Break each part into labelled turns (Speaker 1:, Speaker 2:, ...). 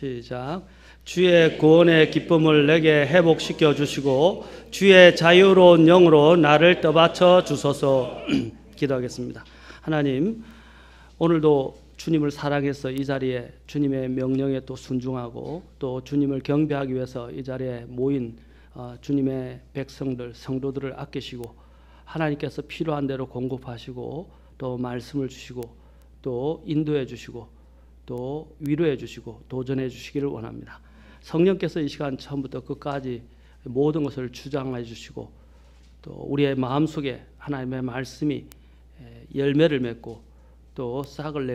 Speaker 1: 시작. 주의 구원의 기쁨을 내게 회복시켜 주시고 주의 자유로운 영으로 나를 떠받쳐 주소서. 기도하겠습니다. 하나님, 오늘도 주님을 사랑해서 이 자리에 주님의 명령에 또 순종하고 또 주님을 경배하기 위해서 이 자리에 모인 주님의 백성들, 성도들을 아끼시고 하나님께서 필요한 대로 공급하시고 또 말씀을 주시고 또 인도해 주시고 또 위로해 주시고 도전해 주시기를 원합니다. 성령께서 이 시간 처음부터 끝까지 모든 것을 주장해 주시고 또 우리의 마음속에 하나님의 말씀이 열매를 맺고 또 싹을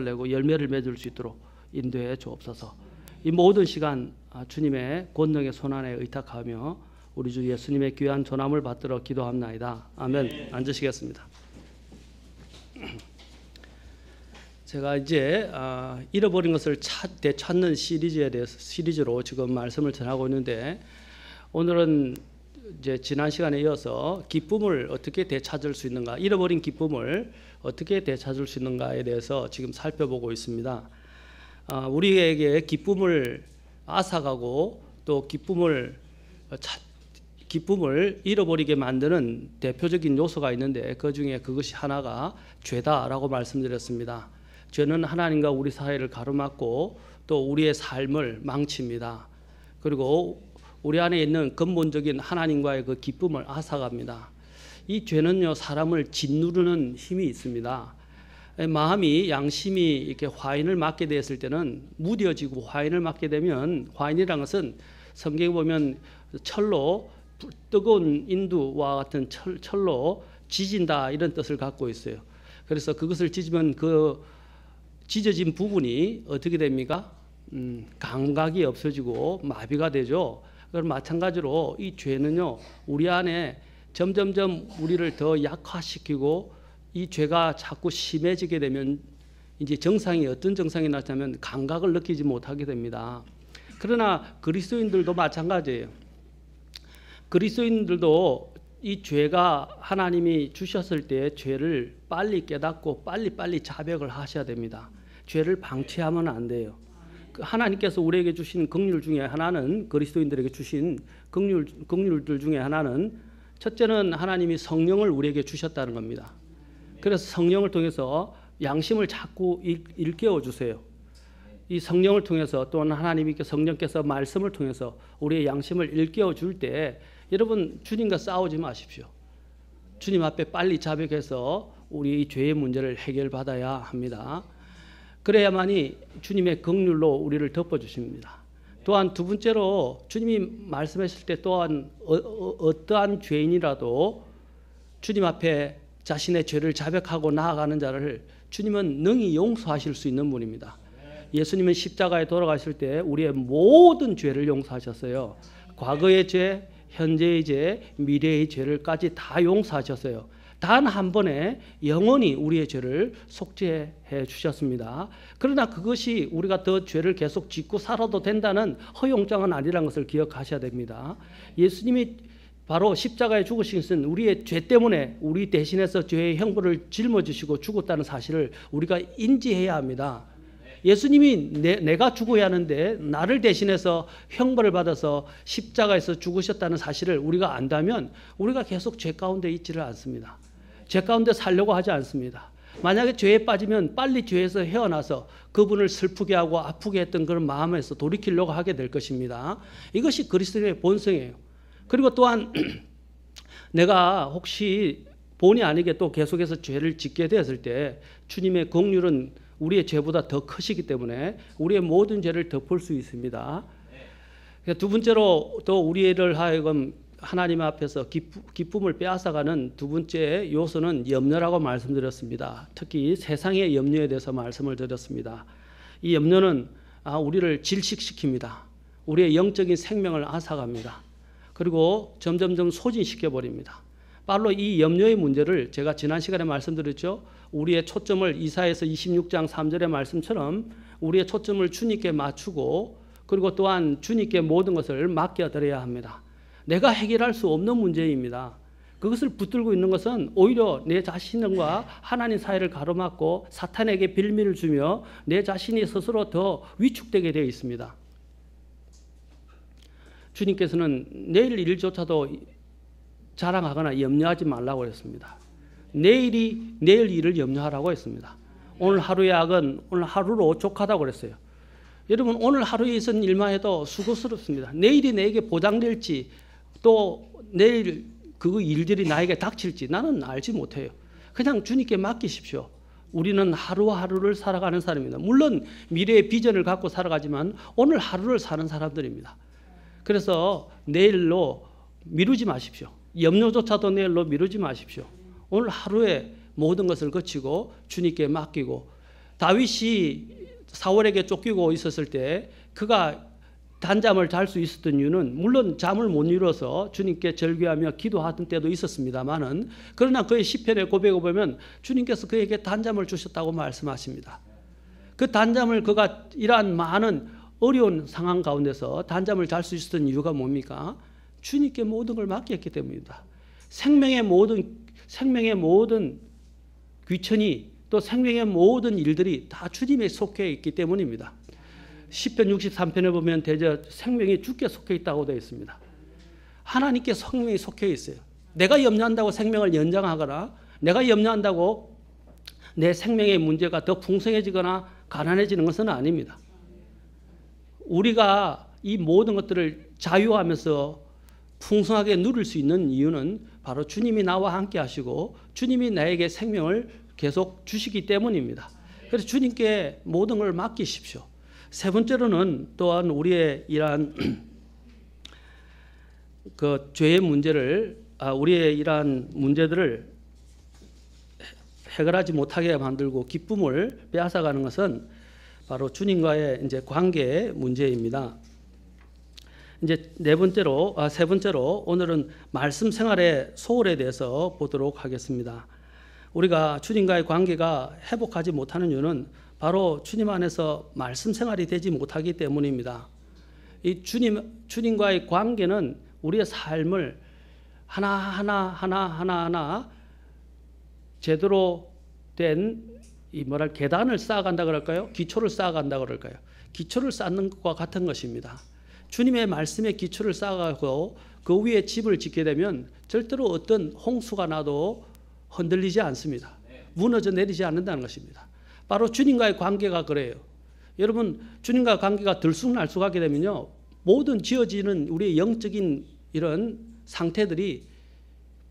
Speaker 1: 내고 열매를 맺을 수 있도록 인도해 주옵소서. 이 모든 시간 주님의 권능의 손안에 의탁하며 우리 주 예수님의 귀한 전함을 받들어 기도합나이다. 아멘. 앉으시겠습니다. 제가 이제 잃어버린 것을 되찾는 시리즈로 지금 말씀을 전하고 있는데, 오늘은 이제 지난 시간에 이어서 기쁨을 어떻게 되찾을 수 있는가, 잃어버린 기쁨을 어떻게 되찾을 수 있는가에 대해서 지금 살펴보고 있습니다. 우리에게 기쁨을 앗아가고 또 기쁨을 잃어버리게 만드는 대표적인 요소가 있는데, 그 중에 그것이 하나가 죄다라고 말씀드렸습니다. 죄는 하나님과 우리 사이를 가로막고 또 우리의 삶을 망칩니다. 그리고 우리 안에 있는 근본적인 하나님과의 그 기쁨을 앗아갑니다. 이 죄는요, 사람을 짓누르는 힘이 있습니다. 마음이, 양심이 이렇게 화인을 맞게 되었을 때는 무뎌지고, 화인을 맞게 되면, 화인이라는 것은 성경에 보면 철로, 뜨거운 인두와 같은 철로 지진다, 이런 뜻을 갖고 있어요. 그래서 그것을 찢으면 그 찢어진 부분이 어떻게 됩니까? 감각이 없어지고 마비가 되죠. 그럼 마찬가지로 이 죄는요, 우리 안에 점점점 우리를 더 약화시키고, 이 죄가 자꾸 심해지게 되면 이제 정상이, 어떤 정상이 나타나면 감각을 느끼지 못하게 됩니다. 그러나 그리스도인들도 마찬가지예요. 그리스도인들도 이 죄가 하나님이 주셨을 때 죄를 빨리 깨닫고 빨리빨리 자백을 하셔야 됩니다. 죄를 방치하면 안 돼요. 하나님께서 우리에게 주신 긍휼 중에 하나는, 그리스도인들에게 주신 긍휼들 중에 하나는, 첫째는 하나님이 성령을 우리에게 주셨다는 겁니다. 그래서 성령을 통해서 양심을 자꾸 일깨워 주세요. 이 성령을 통해서, 또는 하나님께 성령께서 말씀을 통해서 우리의 양심을 일깨워 줄 때, 여러분, 주님과 싸우지 마십시오. 주님 앞에 빨리 자백해서 우리 죄의 문제를 해결받아야 합니다. 그래야만이 주님의 긍휼로 우리를 덮어주십니다. 또한 두 번째로, 주님이 말씀하실 때 또한 어떠한 죄인이라도 주님 앞에 자신의 죄를 자백하고 나아가는 자를 주님은 능히 용서하실 수 있는 분입니다. 예수님은 십자가에 돌아가실 때 우리의 모든 죄를 용서하셨어요. 과거의 죄, 현재의 죄, 미래의 죄를까지 다 용서하셨어요. 단 한 번에 영원히 우리의 죄를 속죄해 주셨습니다. 그러나 그것이 우리가 더 죄를 계속 짓고 살아도 된다는 허용장은 아니라는 것을 기억하셔야 됩니다. 예수님이 바로 십자가에 죽으신 것은 우리의 죄 때문에 우리 대신해서 죄의 형벌을 짊어지시고 죽었다는 사실을 우리가 인지해야 합니다. 예수님이 내가 죽어야 하는데 나를 대신해서 형벌을 받아서 십자가에서 죽으셨다는 사실을 우리가 안다면 우리가 계속 죄 가운데 있지를 않습니다. 죄 가운데 살려고 하지 않습니다. 만약에 죄에 빠지면 빨리 죄에서 헤어나서 그분을 슬프게 하고 아프게 했던 그런 마음에서 돌이키려고 하게 될 것입니다. 이것이 그리스도인의 본성이에요. 그리고 또한 내가 혹시 본의 아니게 또 계속해서 죄를 짓게 되었을 때 주님의 긍휼은 우리의 죄보다 더 크시기 때문에 우리의 모든 죄를 덮을 수 있습니다. 두 번째로 또 우리를 하여금 하나님 앞에서 기쁨을 빼앗아가는 두 번째 요소는 염려라고 말씀드렸습니다. 특히 세상의 염려에 대해서 말씀을 드렸습니다. 이 염려는 우리를 질식시킵니다. 우리의 영적인 생명을 앗아갑니다. 그리고 점점점 소진시켜버립니다. 바로 이 염려의 문제를 제가 지난 시간에 말씀드렸죠. 우리의 초점을 이사야서 26장 3절의 말씀처럼 우리의 초점을 주님께 맞추고 그리고 또한 주님께 모든 것을 맡겨드려야 합니다. 내가 해결할 수 없는 문제입니다. 그것을 붙들고 있는 것은 오히려 내 자신과 하나님 사이를 가로막고 사탄에게 빌미를 주며 내 자신이 스스로 더 위축되게 되어 있습니다. 주님께서는 내일 일조차도 자랑하거나 염려하지 말라고 했습니다. 내일 일을 염려하라고 했습니다. 오늘 하루의 악은 오늘 하루로 족하다고 그랬어요. 여러분 오늘 하루에 있은 일만 해도 수고스럽습니다. 내일이 내게 보장될지 또 내일 그 일들이 나에게 닥칠지 나는 알지 못해요. 그냥 주님께 맡기십시오. 우리는 하루하루를 살아가는 사람입니다. 물론 미래의 비전을 갖고 살아가지만 오늘 하루를 사는 사람들입니다. 그래서 내일로 미루지 마십시오. 염려조차도 내일로 미루지 마십시오. 오늘 하루에 모든 것을 거치고 주님께 맡기고 다윗이 사울에게 쫓기고 있었을 때 그가 단잠을 잘 수 있었던 이유는 물론 잠을 못 이뤄서 주님께 절규하며 기도하던 때도 있었습니다만은 그러나 그의 시편의 고백을 보면 주님께서 그에게 단잠을 주셨다고 말씀하십니다. 그 단잠을 그가 이러한 많은 어려운 상황 가운데서 단잠을 잘 수 있었던 이유가 뭡니까? 주님께 모든 걸 맡겼기 때문입니다. 생명의 모든 귀천이 또 생명의 모든 일들이 다 주님에 속해 있기 때문입니다. 시편 63편에 보면 대저 생명이 주께 속해 있다고 되어 있습니다. 하나님께 생명이 속해 있어요. 내가 염려한다고 생명을 연장하거나 내가 염려한다고 내 생명의 문제가 더 풍성해지거나 가난해지는 것은 아닙니다. 우리가 이 모든 것들을 자유하면서 풍성하게 누릴 수 있는 이유는 바로 주님이 나와 함께 하시고 주님이 나에게 생명을 계속 주시기 때문입니다. 그래서 주님께 모든 걸 맡기십시오. 세 번째로는 또한 우리의 이러한 그 죄의 문제를 우리의 이러한 문제들을 해결하지 못하게 만들고 기쁨을 빼앗아가는 것은 바로 주님과의 이제 관계의 문제입니다. 이제 세 번째로 오늘은 말씀 생활의 소홀에 대해서 보도록 하겠습니다. 우리가 주님과의 관계가 회복하지 못하는 이유는 바로 주님 안에서 말씀 생활이 되지 못하기 때문입니다. 이 주님과의 관계는 우리의 삶을 하나하나 제대로 된 계단을 쌓아간다 그럴까요? 기초를 쌓아간다 그럴까요? 기초를 쌓는 것과 같은 것입니다. 주님의 말씀에 기초를 쌓아가고 그 위에 집을 짓게 되면 절대로 어떤 홍수가 나도 흔들리지 않습니다. 무너져 내리지 않는다는 것입니다. 바로 주님과의 관계가 그래요. 여러분 주님과의 관계가 들쑥날쑥하게 되면요 모든 지어지는 우리의 영적인 이런 상태들이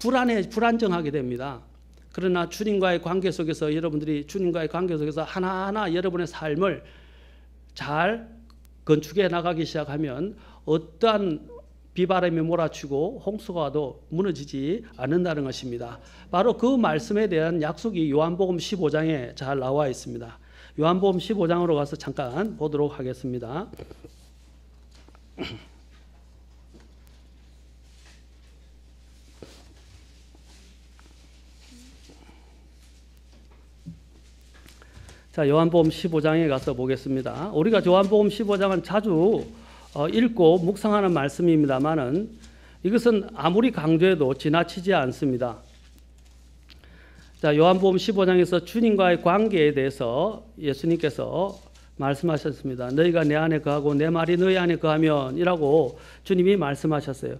Speaker 1: 불안정하게 됩니다. 그러나 주님과의 관계 속에서 여러분들이 주님과의 관계 속에서 하나하나 여러분의 삶을 잘 건축해 나가기 시작하면 어떠한 비바람이 몰아치고 홍수가 와도 무너지지 않는다는 것입니다. 바로 그 말씀에 대한 약속이 요한복음 15장에 잘 나와 있습니다. 요한복음 15장으로 가서 잠깐 보도록 하겠습니다. 자, 요한복음 15장에 가서 보겠습니다. 우리가 요한복음 15장은 자주 읽고 묵상하는 말씀입니다만은 이것은 아무리 강조해도 지나치지 않습니다. 자, 요한복음 15장에서 주님과의 관계에 대해서 예수님께서 말씀하셨습니다. 너희가 내 안에 거하고 내 말이 너희 안에 거하면 이라고 주님이 말씀하셨어요.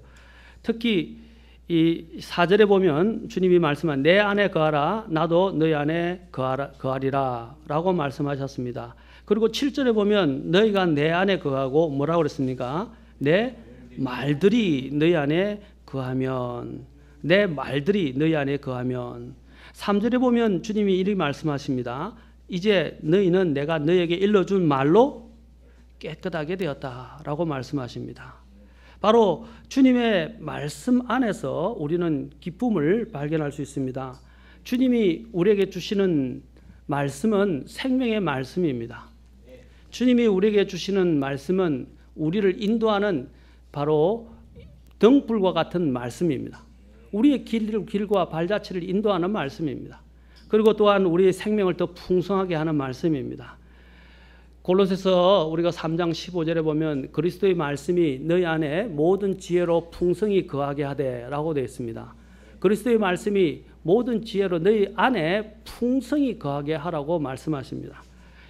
Speaker 1: 특히 이 4절에 보면 주님이 말씀한 내 안에 거하라 나도 너희 안에 거하리라 라고 말씀하셨습니다. 그리고 7절에 보면 너희가 내 안에 거하고 뭐라고 그랬습니까? 내 말들이 너희 안에 거하면 내 말들이 너희 안에 거하면 3절에 보면 주님이 이렇게 말씀하십니다. 이제 너희는 내가 너희에게 일러준 말로 깨끗하게 되었다라고 말씀하십니다. 바로 주님의 말씀 안에서 우리는 기쁨을 발견할 수 있습니다. 주님이 우리에게 주시는 말씀은 생명의 말씀입니다. 주님이 우리에게 주시는 말씀은 우리를 인도하는 바로 등불과 같은 말씀입니다. 우리의 길과 발자취를 인도하는 말씀입니다. 그리고 또한 우리의 생명을 더 풍성하게 하는 말씀입니다. 골로새서 우리가 3장 15절에 보면 그리스도의 말씀이 너희 안에 모든 지혜로 풍성히 거하게 하되라고 되어 있습니다. 그리스도의 말씀이 모든 지혜로 너희 안에 풍성히 거하게 하라고 말씀하십니다.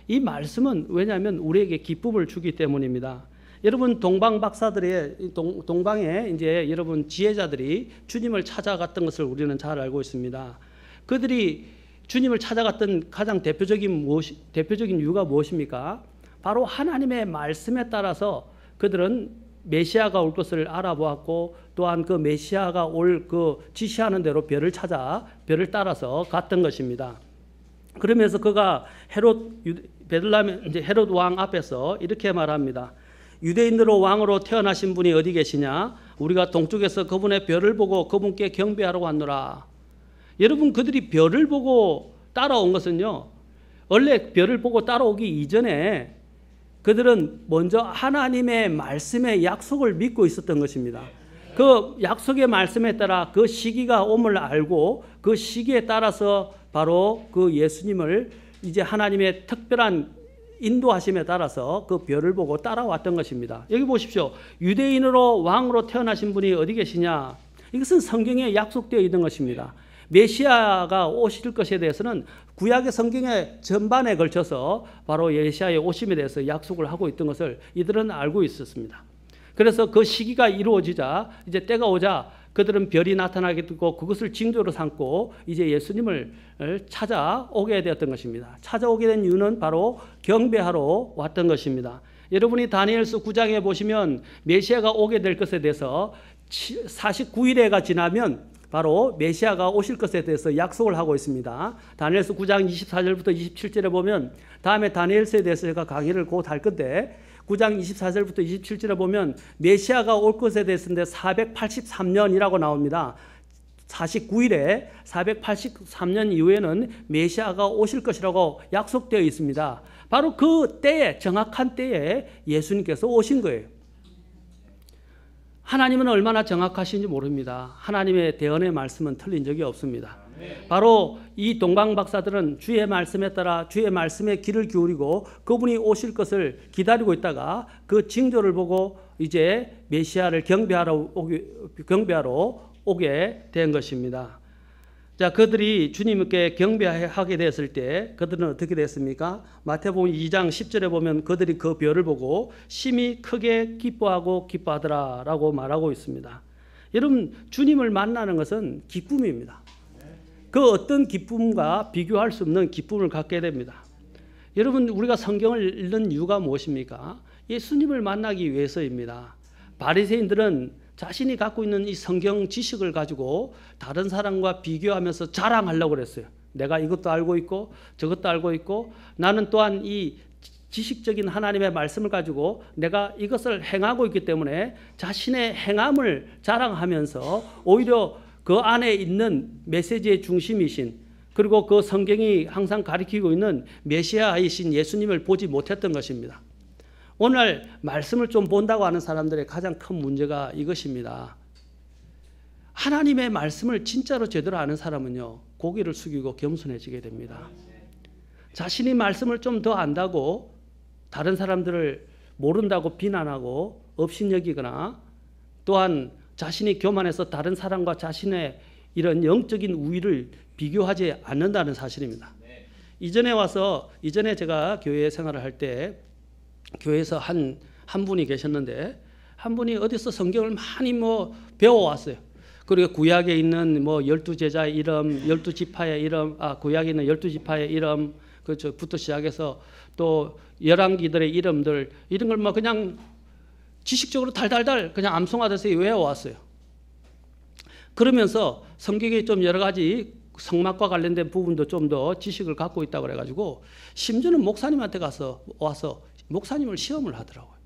Speaker 1: 이 말씀은 왜냐하면 우리에게 기쁨을 주기 때문입니다. 여러분 동방 박사들의 동방에 이제 여러분 지혜자들이 주님을 찾아갔던 것을 우리는 잘 알고 있습니다. 그들이 주님을 찾아갔던 가장 대표적인 이유가 무엇입니까? 바로 하나님의 말씀에 따라서 그들은 메시아가 올 것을 알아보았고 또한 그 메시아가 올 그 지시하는 대로 별을 찾아 별을 따라서 갔던 것입니다. 그러면서 그가 헤롯 왕 앞에서 이렇게 말합니다. 유대인으로 왕으로 태어나신 분이 어디 계시냐? 우리가 동쪽에서 그분의 별을 보고 그분께 경배하러 왔노라. 여러분 그들이 별을 보고 따라온 것은요. 원래 별을 보고 따라오기 이전에 그들은 먼저 하나님의 말씀의 약속을 믿고 있었던 것입니다. 그 약속의 말씀에 따라 그 시기가 옴을 알고 그 시기에 따라서 바로 그 예수님을 이제 하나님의 특별한 인도하심에 따라서 그 별을 보고 따라왔던 것입니다. 여기 보십시오. 유대인으로 왕으로 태어나신 분이 어디 계시냐? 이것은 성경에 약속되어 있는 것입니다. 메시아가 오실 것에 대해서는 구약의 성경의 전반에 걸쳐서 바로 메시아의 오심에 대해서 약속을 하고 있던 것을 이들은 알고 있었습니다. 그래서 그 시기가 이루어지자 이제 때가 오자 그들은 별이 나타나게 되고 그것을 징조로 삼고 이제 예수님을 찾아오게 되었던 것입니다. 찾아오게 된 이유는 바로 경배하러 왔던 것입니다. 여러분이 다니엘서 9장에 보시면 메시아가 오게 될 것에 대해서 49일에가 지나면 바로 메시아가 오실 것에 대해서 약속을 하고 있습니다. 다니엘서 9장 24절부터 27절에 보면 다음에 다니엘서에 대해서 제가 강의를 곧 할 건데 9장 24절부터 27절에 보면 메시아가 올 것에 대해서인데 483년이라고 나옵니다. 49일에 483년 이후에는 메시아가 오실 것이라고 약속되어 있습니다. 바로 그 때에 정확한 때에 예수님께서 오신 거예요. 하나님은 얼마나 정확하신지 모릅니다. 하나님의 대언의 말씀은 틀린 적이 없습니다. 바로 이 동방 박사들은 주의 말씀에 따라 주의 말씀에 귀를 기울이고 그분이 오실 것을 기다리고 있다가 그 징조를 보고 이제 메시아를 경배하러 오게 된 것입니다. 자, 그들이 주님께 경배하게 되었을 때 그들은 어떻게 됐습니까? 마태복음 2장 10절에 보면 그들이 그 별을 보고 심히 크게 기뻐하더라라고 말하고 있습니다. 여러분, 주님을 만나는 것은 기쁨입니다. 그 어떤 기쁨과 비교할 수 없는 기쁨을 갖게 됩니다. 여러분, 우리가 성경을 읽는 이유가 무엇입니까? 예수님을 만나기 위해서입니다. 바리새인들은 자신이 갖고 있는 이 성경 지식을 가지고 다른 사람과 비교하면서 자랑하려고 그랬어요. 내가 이것도 알고 있고 저것도 알고 있고 나는 또한 이 지식적인 하나님의 말씀을 가지고 내가 이것을 행하고 있기 때문에 자신의 행함을 자랑하면서 오히려 그 안에 있는 메시지의 중심이신 그리고 그 성경이 항상 가리키고 있는 메시아이신 예수님을 보지 못했던 것입니다. 오늘 말씀을 좀 본다고 하는 사람들의 가장 큰 문제가 이것입니다. 하나님의 말씀을 진짜로 제대로 아는 사람은요, 고개를 숙이고 겸손해지게 됩니다. 자신이 말씀을 좀 더 안다고 다른 사람들을 모른다고 비난하고 업신여기거나 또한 자신이 교만해서 다른 사람과 자신의 이런 영적인 우위를 비교하지 않는다는 사실입니다. 이전에 제가 교회 생활을 할 때 교회에서 한 분이 계셨는데 한 분이 어디서 성경을 많이 배워왔어요. 그리고 구약에 있는 12제자의 이름, 12지파의 이름, 구약에 있는 12지파의 이름, 그부터 시작해서 또 열왕기들의 이름들 이런 걸 그냥 지식적으로 달달달 그냥 암송하듯이 외워왔어요. 그러면서 성경에 좀 여러 가지 성막과 관련된 부분도 좀 더 지식을 갖고 있다고 그래가지고 심지어는 목사님한테 와서 목사님을 시험을 하더라고요.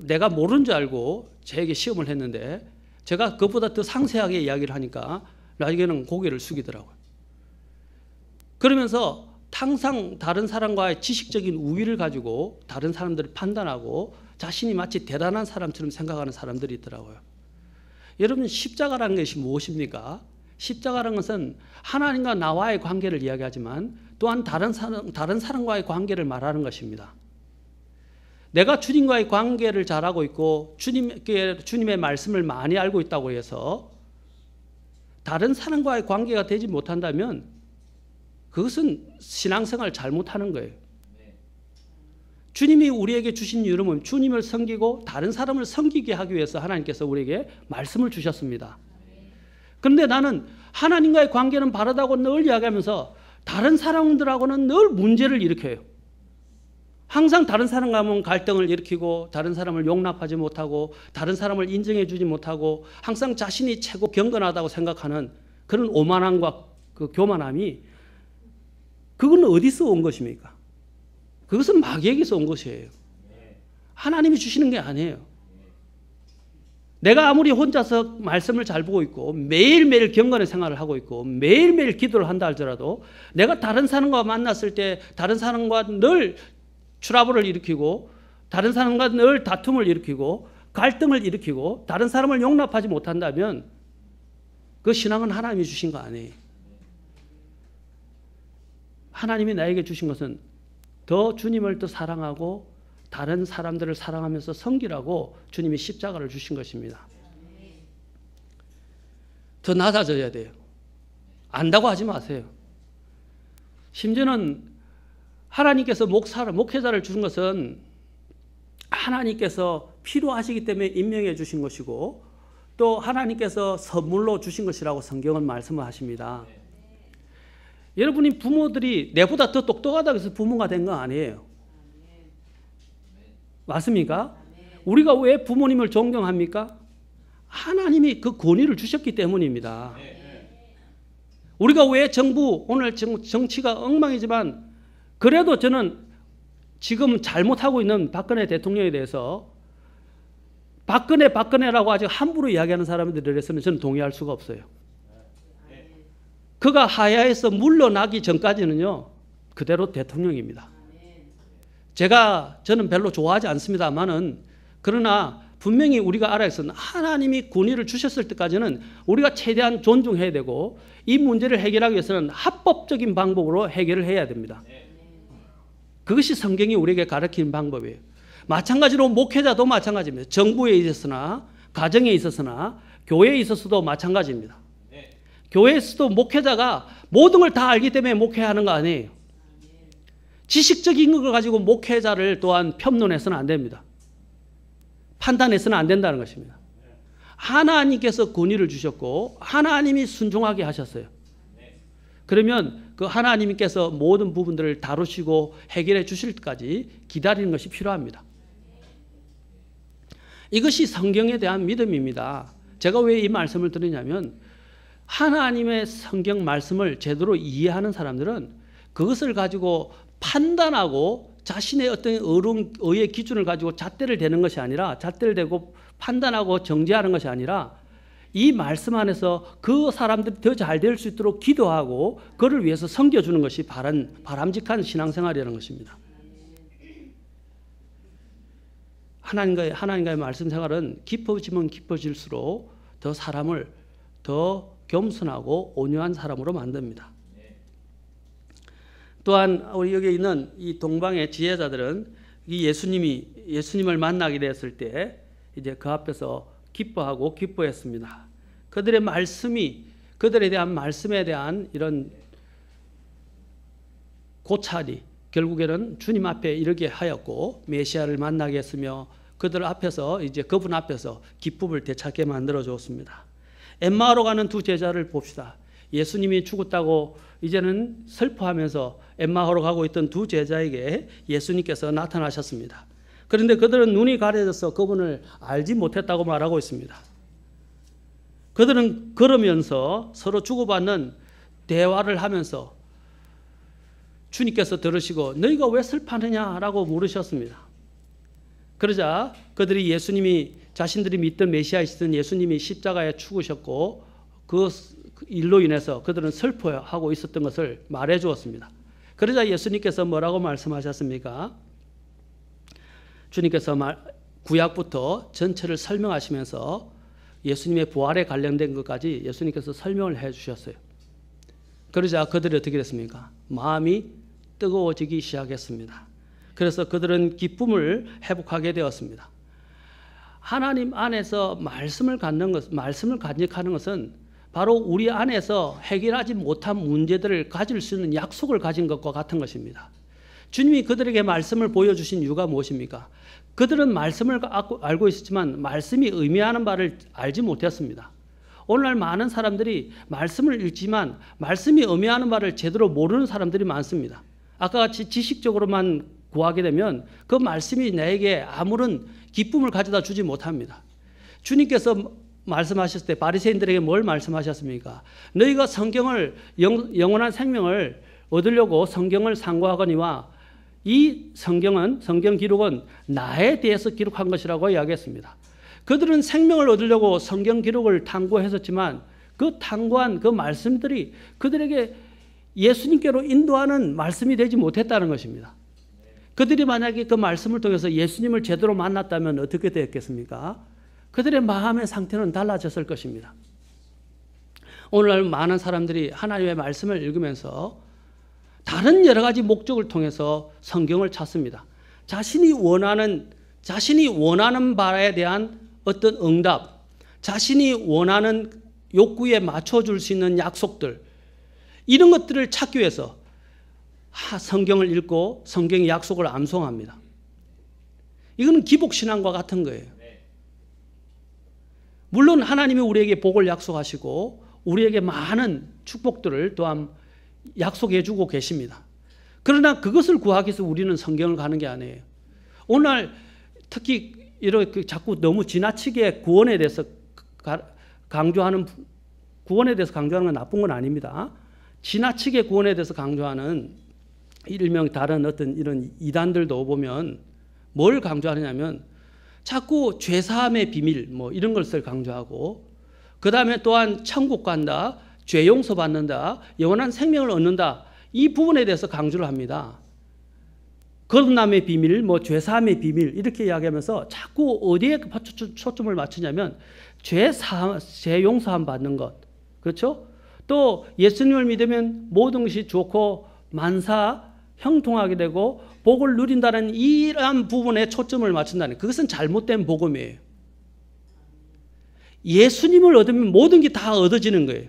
Speaker 1: 내가 모르는 줄 알고 저에게 시험을 했는데 제가 그보다 더 상세하게 이야기를 하니까 나에게는 고개를 숙이더라고요. 그러면서 항상 다른 사람과의 지식적인 우위를 가지고 다른 사람들을 판단하고 자신이 마치 대단한 사람처럼 생각하는 사람들이 있더라고요. 여러분, 십자가라는 것이 무엇입니까? 십자가라는 것은 하나님과 나와의 관계를 이야기하지만 또한 다른 사람과의 관계를 말하는 것입니다. 내가 주님과의 관계를 잘하고 있고 주님의 말씀을 많이 알고 있다고 해서 다른 사람과의 관계가 되지 못한다면 그것은 신앙생활을 잘못하는 거예요. 주님이 우리에게 주신 이름은 주님을 섬기고 다른 사람을 섬기게 하기 위해서 하나님께서 우리에게 말씀을 주셨습니다. 그런데 나는 하나님과의 관계는 바르다고 늘 이야기하면서 다른 사람들하고는 늘 문제를 일으켜요. 항상 다른 사람과는 갈등을 일으키고 다른 사람을 용납하지 못하고 다른 사람을 인정해 주지 못하고 항상 자신이 최고 경건하다고 생각하는 그런 오만함과 그 교만함이 그건 어디서 온 것입니까? 그것은 마귀에게서 온 것이에요. 하나님이 주시는 게 아니에요. 내가 아무리 혼자서 말씀을 잘 보고 있고 매일매일 경건의 생활을 하고 있고 매일매일 기도를 한다 할지라도 내가 다른 사람과 만났을 때 다른 사람과 늘 트러블을 일으키고 다른 사람과 늘 다툼을 일으키고 갈등을 일으키고 다른 사람을 용납하지 못한다면 그 신앙은 하나님이 주신 거 아니에요. 하나님이 나에게 주신 것은 더 주님을 더 사랑하고 다른 사람들을 사랑하면서 섬기라고 주님이 십자가를 주신 것입니다. 더 낮아져야 돼요. 안다고 하지 마세요. 심지어는 하나님께서 목회자를 주신 것은 하나님께서 필요하시기 때문에 임명해 주신 것이고 또 하나님께서 선물로 주신 것이라고 성경은 말씀을 하십니다. 여러분이 부모들이 내보다 더 똑똑하다고 해서 부모가 된 거 아니에요. 맞습니까? 우리가 왜 부모님을 존경합니까? 하나님이 그 권위를 주셨기 때문입니다. 우리가 왜 오늘 정치가 엉망이지만 그래도 저는 지금 잘못하고 있는 박근혜 대통령에 대해서 박근혜라고 아직 함부로 이야기하는 사람들에 대해서는 저는 동의할 수가 없어요. 그가 하야에서 물러나기 전까지는요 그대로 대통령입니다. 저는 별로 좋아하지 않습니다만은 그러나 분명히 우리가 알아야 해서 하나님이 권위를 주셨을 때까지는 우리가 최대한 존중해야 되고 이 문제를 해결하기 위해서는 합법적인 방법으로 해결을 해야 됩니다. 그것이 성경이 우리에게 가르치는 방법이에요. 마찬가지로 목회자도 마찬가지입니다. 정부에 있어서나 가정에 있어서나 교회에 있어서도 마찬가지입니다. 교회에서도 목회자가 모든 걸 다 알기 때문에 목회하는 거 아니에요. 지식적인 걸 가지고 목회자를 또한 평론해서는 안 됩니다. 판단해서는 안 된다는 것입니다. 하나님께서 권위를 주셨고 하나님이 순종하게 하셨어요. 그러면 그 하나님께서 모든 부분들을 다루시고 해결해 주실 때까지 기다리는 것이 필요합니다. 이것이 성경에 대한 믿음입니다. 제가 왜 이 말씀을 드리냐면 하나님의 성경 말씀을 제대로 이해하는 사람들은 그것을 가지고 판단하고 자신의 어떤 의의 기준을 가지고 잣대를 대는 것이 아니라 잣대를 대고 판단하고 정죄하는 것이 아니라 이 말씀 안에서 그 사람들이 더 잘 될 수 있도록 기도하고 그를 위해서 섬겨주는 것이 바람직한 신앙생활이라는 것입니다. 하나님과의 말씀 생활은 깊어지면 깊어질수록 더 사람을 더 겸손하고 온유한 사람으로 만듭니다. 또한 우리 여기 있는 이 동방의 지혜자들은 이 예수님을 만나게 되었을 때 이제 그 앞에서 기뻐하고 기뻐했습니다. 그들의 말씀이 그들에 대한 말씀에 대한 이런 고찰이 결국에는 주님 앞에 이르게 하였고 메시아를 만나게 했으며 그들 앞에서 이제 그분 앞에서 기쁨을 되찾게 만들어 주었습니다. 엠마오로 가는 두 제자를 봅시다. 예수님이 죽었다고 이제는 슬퍼하면서 엠마오로 가고 있던 두 제자에게 예수님께서 나타나셨습니다. 그런데 그들은 눈이 가려져서 그분을 알지 못했다고 말하고 있습니다. 그들은 걸으면서 서로 주고받는 대화를 하면서 주님께서 들으시고 너희가 왜 슬퍼하느냐라고 물으셨습니다. 그러자 그들이 예수님이 자신들이 믿던 메시아이시던 예수님이 십자가에 죽으셨고 그 일로 인해서 그들은 슬퍼하고 있었던 것을 말해 주었습니다. 그러자 예수님께서 뭐라고 말씀하셨습니까? 주님께서 구약부터 전체를 설명하시면서 예수님의 부활에 관련된 것까지 예수님께서 설명을 해 주셨어요. 그러자 그들이 어떻게 됐습니까? 마음이 뜨거워지기 시작했습니다. 그래서 그들은 기쁨을 회복하게 되었습니다. 하나님 안에서 말씀을 간직하는 것은 바로 우리 안에서 해결하지 못한 문제들을 가질 수 있는 약속을 가진 것과 같은 것입니다. 주님이 그들에게 말씀을 보여주신 이유가 무엇입니까? 그들은 말씀을 알고 있었지만 말씀이 의미하는 바를 알지 못했습니다. 오늘날 많은 사람들이 말씀을 읽지만 말씀이 의미하는 바를 제대로 모르는 사람들이 많습니다. 아까 같이 지식적으로만 구하게 되면 그 말씀이 나에게 아무런 기쁨을 가져다 주지 못합니다. 주님께서 말씀하셨을 때 바리새인들에게 뭘 말씀하셨습니까? 너희가 성경을 영원한 생명을 얻으려고 성경을 상고하거니와 이 성경 기록은 나에 대해서 기록한 것이라고 이야기했습니다. 그들은 생명을 얻으려고 성경 기록을 탐구했었지만 그 탐구한 그 말씀들이 그들에게 예수님께로 인도하는 말씀이 되지 못했다는 것입니다. 그들이 만약에 그 말씀을 통해서 예수님을 제대로 만났다면 어떻게 되었겠습니까? 그들의 마음의 상태는 달라졌을 것입니다. 오늘날 많은 사람들이 하나님의 말씀을 읽으면서 다른 여러 가지 목적을 통해서 성경을 찾습니다. 자신이 원하는 바에 대한 어떤 응답, 자신이 원하는 욕구에 맞춰줄 수 있는 약속들, 이런 것들을 찾기 위해서 성경을 읽고 성경의 약속을 암송합니다. 이거는 기복신앙과 같은 거예요. 물론 하나님이 우리에게 복을 약속하시고 우리에게 많은 축복들을 또한 약속해 주고 계십니다. 그러나 그것을 구하기 위해서 우리는 성경을 가는 게 아니에요. 오늘 특히 이렇게 자꾸 너무 지나치게 구원에 대해서 강조하는 건 나쁜 건 아닙니다. 지나치게 구원에 대해서 강조하는 일명 다른 어떤 이런 이단들도 보면 뭘 강조하느냐면 자꾸 죄사함의 비밀 뭐 이런 것을 강조하고 그 다음에 또한 천국 간다, 죄 용서 받는다, 영원한 생명을 얻는다, 이 부분에 대해서 강조를 합니다. 거듭남의 비밀, 뭐 죄사함의 비밀 이렇게 이야기하면서 자꾸 어디에 초점을 맞추냐면 죄 용서함 받는 것, 그렇죠? 또 예수님을 믿으면 모든 것이 좋고 만사 형통하게 되고 복을 누린다는 이러한 부분에 초점을 맞춘다는, 그것은 잘못된 복음이에요. 예수님을 얻으면 모든 게 다 얻어지는 거예요.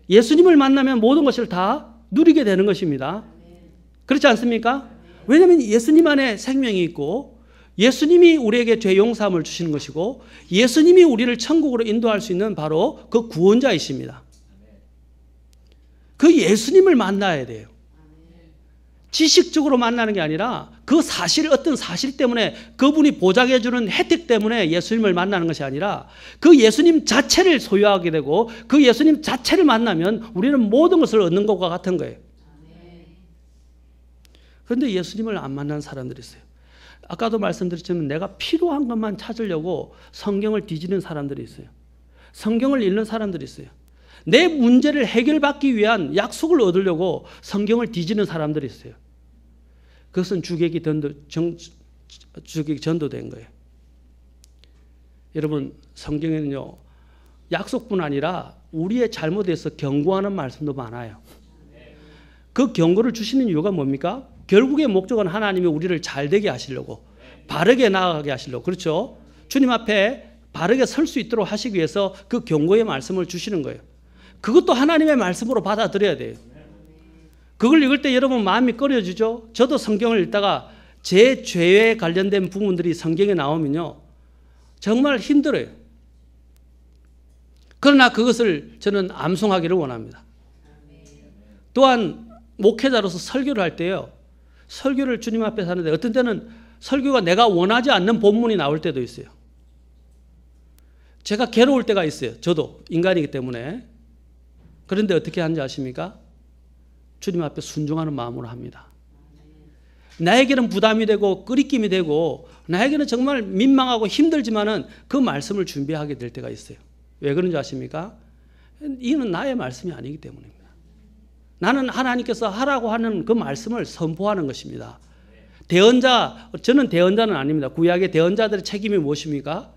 Speaker 1: 예수님을 만나면 모든 것을 다 누리게 되는 것입니다. 그렇지 않습니까? 왜냐하면 예수님 안에 생명이 있고 예수님이 우리에게 죄 용서함을 주시는 것이고 예수님이 우리를 천국으로 인도할 수 있는 바로 그 구원자이십니다. 그 예수님을 만나야 돼요. 지식적으로 만나는 게 아니라 그 사실, 어떤 사실 때문에 그분이 보장해 주는 혜택 때문에 예수님을 만나는 것이 아니라 그 예수님 자체를 소유하게 되고 그 예수님 자체를 만나면 우리는 모든 것을 얻는 것과 같은 거예요. 그런데 예수님을 안 만나는 사람들이 있어요. 아까도 말씀드렸지만 내가 필요한 것만 찾으려고 성경을 뒤지는 사람들이 있어요. 성경을 읽는 사람들이 있어요. 내 문제를 해결받기 위한 약속을 얻으려고 성경을 뒤지는 사람들이 있어요. 그것은 주객이 전도된 거예요. 여러분, 성경에는요, 약속뿐 아니라 우리의 잘못에 대해서 경고하는 말씀도 많아요. 그 경고를 주시는 이유가 뭡니까? 결국의 목적은 하나님이 우리를 잘되게 하시려고, 바르게 나아가게 하시려고, 그렇죠? 주님 앞에 바르게 설 수 있도록 하시기 위해서 그 경고의 말씀을 주시는 거예요. 그것도 하나님의 말씀으로 받아들여야 돼요. 그걸 읽을 때 여러분 마음이 꺼려지죠? 저도 성경을 읽다가 제 죄에 관련된 부분들이 성경에 나오면요, 정말 힘들어요. 그러나 그것을 저는 암송하기를 원합니다. 또한 목회자로서 설교를 할 때요, 설교를 주님 앞에서 하는데 어떤 때는 설교가 내가 원하지 않는 본문이 나올 때도 있어요. 제가 괴로울 때가 있어요. 저도 인간이기 때문에. 그런데 어떻게 하는지 아십니까? 주님 앞에 순종하는 마음으로 합니다. 나에게는 부담이 되고 끄리낌이 되고 나에게는 정말 민망하고 힘들지만은 그 말씀을 준비하게 될 때가 있어요. 왜 그런지 아십니까? 이는 나의 말씀이 아니기 때문입니다. 나는 하나님께서 하라고 하는 그 말씀을 선포하는 것입니다. 대언자, 저는 대언자는 아닙니다. 구약의 대언자들의 책임이 무엇입니까?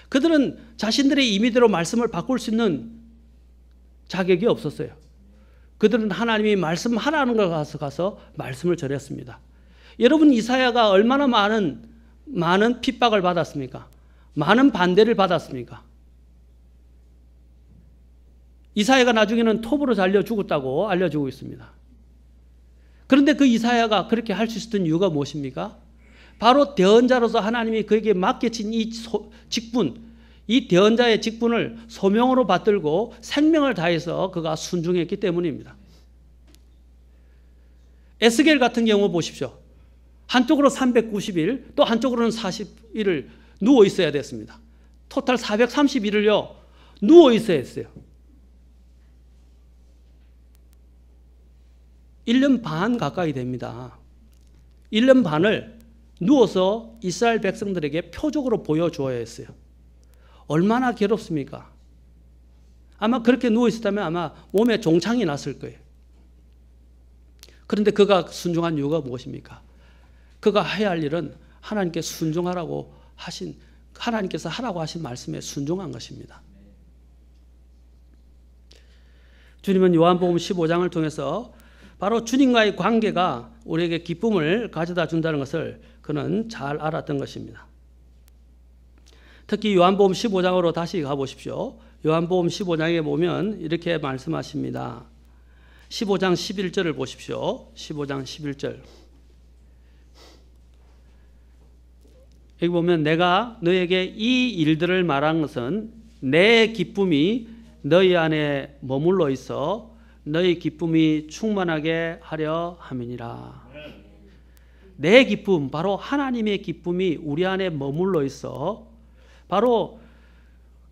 Speaker 1: 그들은 자신들의 임의대로 말씀을 바꿀 수 있는 자격이 없었어요. 그들은 하나님이 말씀하라는 걸 가서 말씀을 전했습니다. 여러분, 이사야가 얼마나 많은 핍박을 받았습니까? 많은 반대를 받았습니까? 이사야가 나중에는 톱으로 잘려 죽었다고 알려지고 있습니다. 그런데 그 이사야가 그렇게 할 수 있었던 이유가 무엇입니까? 바로 대언자로서 하나님이 그에게 맡겨진 이 직분, 이 대언자의 직분을 소명으로 받들고 생명을 다해서 그가 순종했기 때문입니다. 에스겔 같은 경우 보십시오. 한쪽으로 390일, 또 한쪽으로는 40일을 누워 있어야 됐습니다. 토탈 430일을요, 누워 있어야 했어요. 1년 반 가까이 됩니다. 1년 반을 누워서 이스라엘 백성들에게 표적으로 보여주어야 했어요. 얼마나 괴롭습니까? 아마 그렇게 누워 있었다면 아마 몸에 종창이 났을 거예요. 그런데 그가 순종한 이유가 무엇입니까? 그가 해야 할 일은 하나님께 순종하라고 하신, 하나님께서 하라고 하신 말씀에 순종한 것입니다. 주님은 요한복음 15장을 통해서 바로 주님과의 관계가 우리에게 기쁨을 가져다 준다는 것을 그는 잘 알았던 것입니다. 특히 요한복음 15장으로 다시 가보십시오. 요한복음 15장에 보면 이렇게 말씀하십니다. 15장 11절을 보십시오. 15장 11절. 여기 보면 내가 너에게 이 일들을 말한 것은 내 기쁨이 너희 안에 머물러 있어 너희 기쁨이 충만하게 하려 함이니라. 내 기쁨, 바로 하나님의 기쁨이 우리 안에 머물러 있어 바로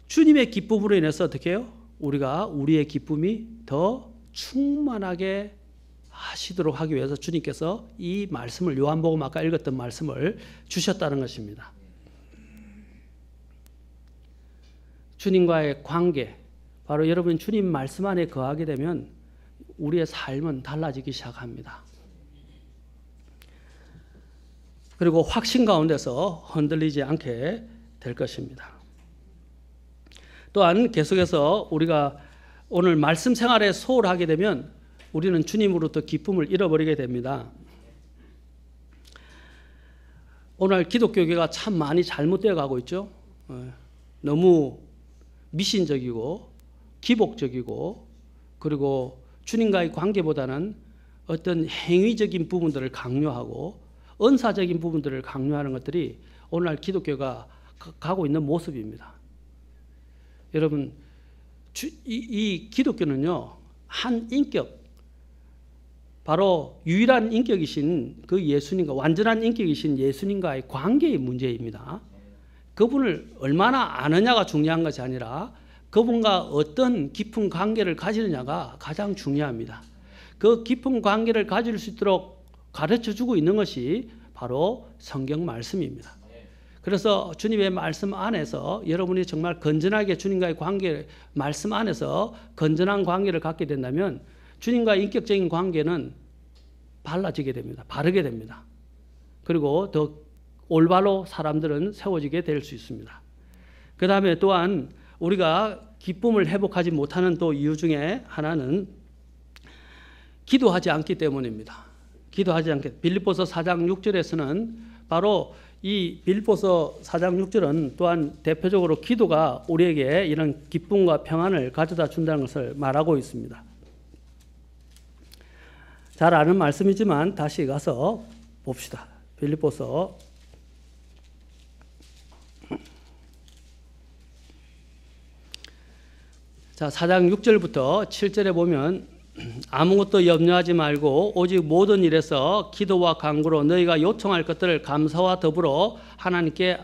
Speaker 1: 주님의 기쁨으로 인해서 어떻게 해요? 우리가 우리의 기쁨이 더 충만하게 하시도록 하기 위해서 주님께서 이 말씀을, 요한복음 아까 읽었던 말씀을 주셨다는 것입니다. 주님과의 관계, 바로 여러분 주님 말씀 안에 거하게 되면 우리의 삶은 달라지기 시작합니다. 그리고 확신 가운데서 흔들리지 않게 될 것입니다. 또한 계속해서 우리가 오늘 말씀 생활에 소홀하게 되면 우리는 주님으로부터 기쁨을 잃어버리게 됩니다. 오늘 기독교계가 참 많이 잘못되어 가고 있죠. 너무 미신적이고 기복적이고 그리고 주님과의 관계보다는 어떤 행위적인 부분들을 강요하고 은사적인 부분들을 강요하는 것들이 오늘날 기독교가 가고 있는 모습입니다. 여러분, 이 기독교는요, 한 인격, 바로 유일한 인격이신 그 예수님과, 완전한 인격이신 예수님과의 관계의 문제입니다. 그분을 얼마나 아느냐가 중요한 것이 아니라 그분과 어떤 깊은 관계를 가지느냐가 가장 중요합니다. 그 깊은 관계를 가질 수 있도록 가르쳐주고 있는 것이 바로 성경 말씀입니다. 그래서 주님의 말씀 안에서 여러분이 정말 건전하게 주님과의 관계, 말씀 안에서 건전한 관계를 갖게 된다면 주님과의 인격적인 관계는 발라지게 됩니다. 바르게 됩니다. 그리고 더 올바로 사람들은 세워지게 될 수 있습니다. 그 다음에 또한 우리가 기쁨을 회복하지 못하는 또 이유 중에 하나는 기도하지 않기 때문입니다. 기도하지 않게. 빌립보서 4장 6절에서는 바로 이 빌립보서 4장 6절은 또한 대표적으로 기도가 우리에게 이런 기쁨과 평안을 가져다 준다는 것을 말하고 있습니다. 잘 아는 말씀이지만 다시 가서 봅시다. 빌립보서 자, 4장 6절부터 7절에 보면 아무것도 염려하지 말고 오직 모든 일에서 기도와 간구로 너희가 요청할 것들을 감사와 더불어 하나님께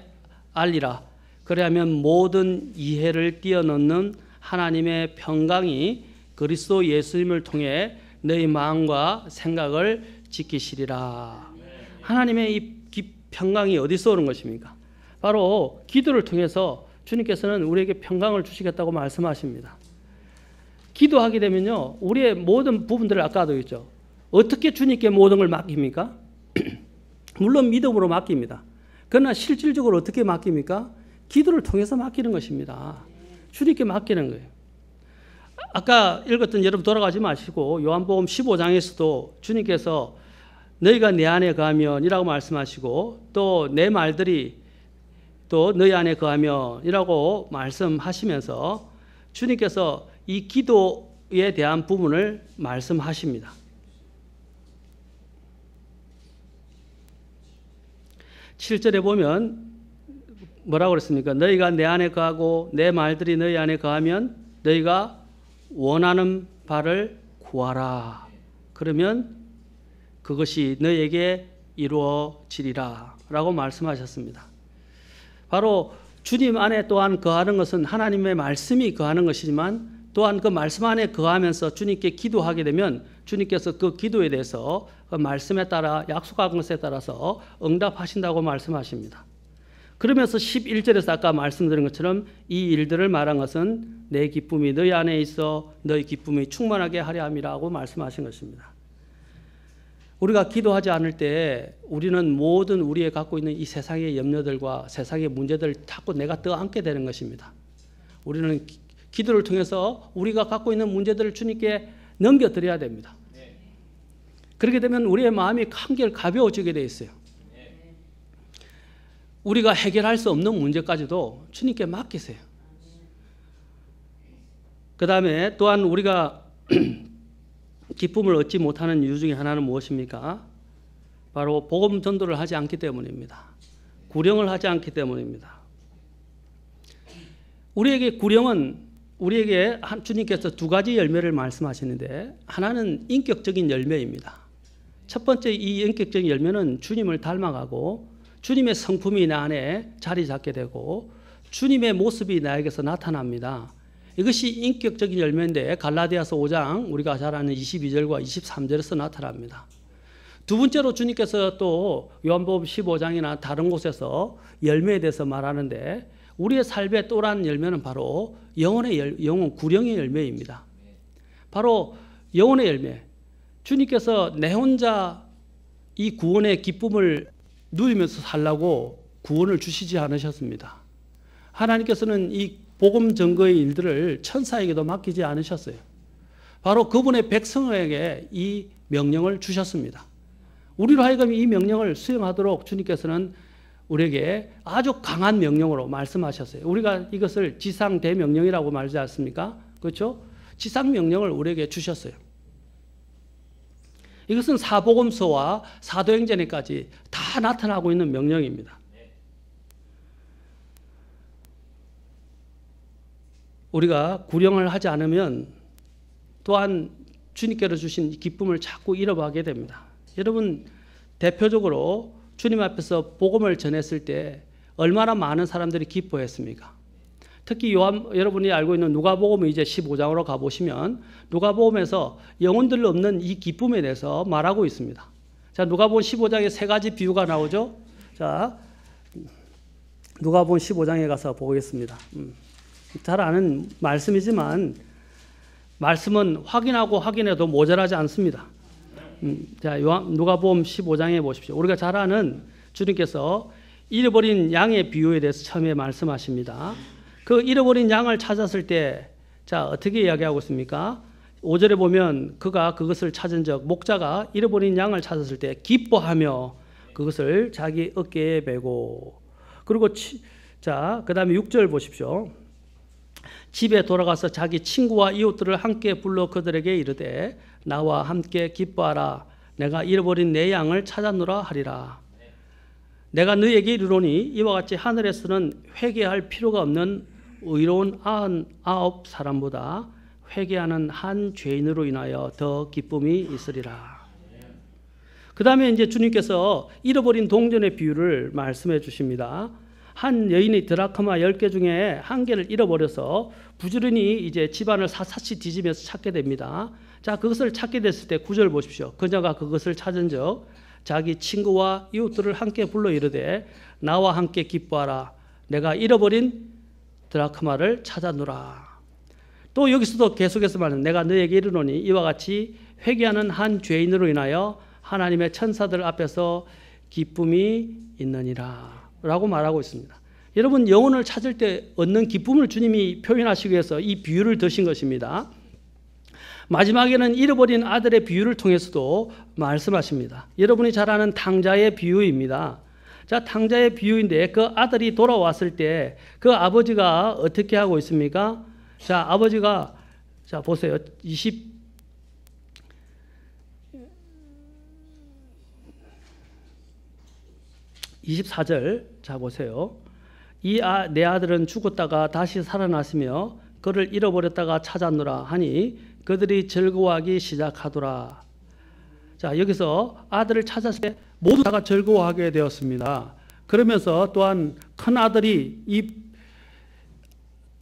Speaker 1: 알리라. 그래야면 모든 이해를 뛰어넘는 하나님의 평강이 그리스도 예수님을 통해 너희 마음과 생각을 지키시리라. 하나님의 이 평강이 어디서 오는 것입니까? 바로 기도를 통해서 주님께서는 우리에게 평강을 주시겠다고 말씀하십니다. 기도하게 되면요, 우리의 모든 부분들을 아까도 했죠. 어떻게 주님께 모든 걸 맡깁니까? 물론 믿음으로 맡깁니다. 그러나 실질적으로 어떻게 맡깁니까? 기도를 통해서 맡기는 것입니다. 주님께 맡기는 거예요. 아까 읽었던 여러분 돌아가지 마시고 요한복음 15장에서도 주님께서 너희가 내 안에 거하면이라고 말씀하시고 또 내 말들이 또 너희 안에 거하면이라고 말씀하시면서 주님께서 이 기도에 대한 부분을 말씀하십니다. 7절에 보면 뭐라고 그랬습니까? 너희가 내 안에 거하고 내 말들이 너희 안에 거하면 너희가 원하는 바를 구하라. 그러면 그것이 너희에게 이루어지리라 라고 말씀하셨습니다. 바로 주님 안에 또한 거하는 것은 하나님의 말씀이 거하는 것이지만 또한 그 말씀 안에 거하면서 주님께 기도하게 되면 주님께서 그 기도에 대해서 그 말씀에 따라 약속한 것에 따라서 응답하신다고 말씀하십니다. 그러면서 11절에서 아까 말씀드린 것처럼 이 일들을 말한 것은 내 기쁨이 너희 안에 있어 너희 기쁨이 충만하게 하려 함이라고 말씀하신 것입니다. 우리가 기도하지 않을 때 우리는 모든 우리의 갖고 있는 이 세상의 염려들과 세상의 문제들을 자꾸 내가 떠안게 되는 것입니다. 우리는 기도를 통해서 우리가 갖고 있는 문제들을 주님께 넘겨드려야 됩니다. 그렇게 되면 우리의 마음이 한결 가벼워지게 되어 있어요. 우리가 해결할 수 없는 문제까지도 주님께 맡기세요. 그 다음에 또한 우리가 기쁨을 얻지 못하는 이유 중에 하나는 무엇입니까? 바로 복음 전도를 하지 않기 때문입니다. 구령을 하지 않기 때문입니다. 우리에게 구령은 우리에게 주님께서 두 가지 열매를 말씀하시는데 하나는 인격적인 열매입니다. 첫 번째 이 인격적인 열매는 주님을 닮아가고 주님의 성품이 나 안에 자리 잡게 되고 주님의 모습이 나에게서 나타납니다. 이것이 인격적인 열매인데 갈라디아서 5장 우리가 잘 아는 22절과 23절에서 나타납니다. 두 번째로 주님께서 또 요한복음 15장이나 다른 곳에서 열매에 대해서 말하는데 우리의 삶의 또한 열매는 바로 영혼 구령의 열매입니다. 바로 영혼의 열매. 주님께서 내 혼자 이 구원의 기쁨을 누리면서 살라고 구원을 주시지 않으셨습니다. 하나님께서는 이 복음 증거의 일들을 천사에게도 맡기지 않으셨어요. 바로 그분의 백성에게 이 명령을 주셨습니다. 우리로 하여금 이 명령을 수행하도록 주님께서는 우리에게 아주 강한 명령으로 말씀하셨어요. 우리가 이것을 지상대명령이라고 말하지 않습니까? 그렇죠? 지상명령을 우리에게 주셨어요. 이것은 사복음서와 사도행전에까지 다 나타나고 있는 명령입니다. 우리가 구령을 하지 않으면 또한 주님께로 주신 기쁨을 자꾸 잃어가게 됩니다. 여러분 대표적으로 주님 앞에서 복음을 전했을 때 얼마나 많은 사람들이 기뻐했습니까? 특히 여러분이 알고 있는 누가복음 이제 15장으로 가보시면 누가복음에서 영혼들 없는 이 기쁨에 대해서 말하고 있습니다. 자, 누가복음 15장에 세 가지 비유가 나오죠. 자, 누가복음 15장에 가서 보겠습니다. 잘 아는 말씀이지만 말씀은 확인하고 확인해도 모자라지 않습니다. 자, 누가복음 15장에 보십시오. 우리가 잘 아는 주님께서 잃어버린 양의 비유에 대해서 처음에 말씀하십니다. 그 잃어버린 양을 찾았을 때, 자, 어떻게 이야기하고 있습니까? 5절에 보면 그가 그것을 찾은 적, 목자가 잃어버린 양을 찾았을 때 기뻐하며 그것을 자기 어깨에 메고, 그리고 자, 그 다음에 6절 보십시오. 집에 돌아가서 자기 친구와 이웃들을 함께 불러 그들에게 이르되 나와 함께 기뻐하라. 내가 잃어버린 내 양을 찾았노라 하리라. 내가 너희에게 이르노니 이와 같이 하늘에서는 회개할 필요가 없는 의로운 99 사람보다 회개하는 한 죄인으로 인하여 더 기쁨이 있으리라. 그 다음에 이제 주님께서 잃어버린 동전의 비유를 말씀해 주십니다. 한 여인이 드라크마 10개 중에 1개를 잃어버려서 부지런히 이제 집안을 샅샅이 뒤지면서 찾게 됩니다. 자, 그것을 찾게 됐을 때 9절 보십시오. 그녀가 그것을 찾은 적 자기 친구와 이웃들을 함께 불러 이르되 나와 함께 기뻐하라. 내가 잃어버린 드라크마를 찾았노라. 또 여기서도 계속해서 말하는 내가 너에게 이르노니 이와 같이 회개하는 한 죄인으로 인하여 하나님의 천사들 앞에서 기쁨이 있느니라 라고 말하고 있습니다. 여러분 영혼을 찾을 때 얻는 기쁨을 주님이 표현하시기 위해서 이 비유를 드신 것입니다. 마지막에는 잃어버린 아들의 비유를 통해서도 말씀하십니다. 여러분이 잘 아는 탕자의 비유입니다. 자, 탕자의 비유인데 그 아들이 돌아왔을 때 그 아버지가 어떻게 하고 있습니까? 자, 아버지가 자 보세요. 24절 자 보세요. 내 아들은 죽었다가 다시 살아났으며 그를 잃어버렸다가 찾았노라 하니 그들이 즐거워하기 시작하더라. 자, 여기서 아들을 찾았을 때 모두 다가 즐거워하게 되었습니다. 그러면서 또한 큰 아들이 이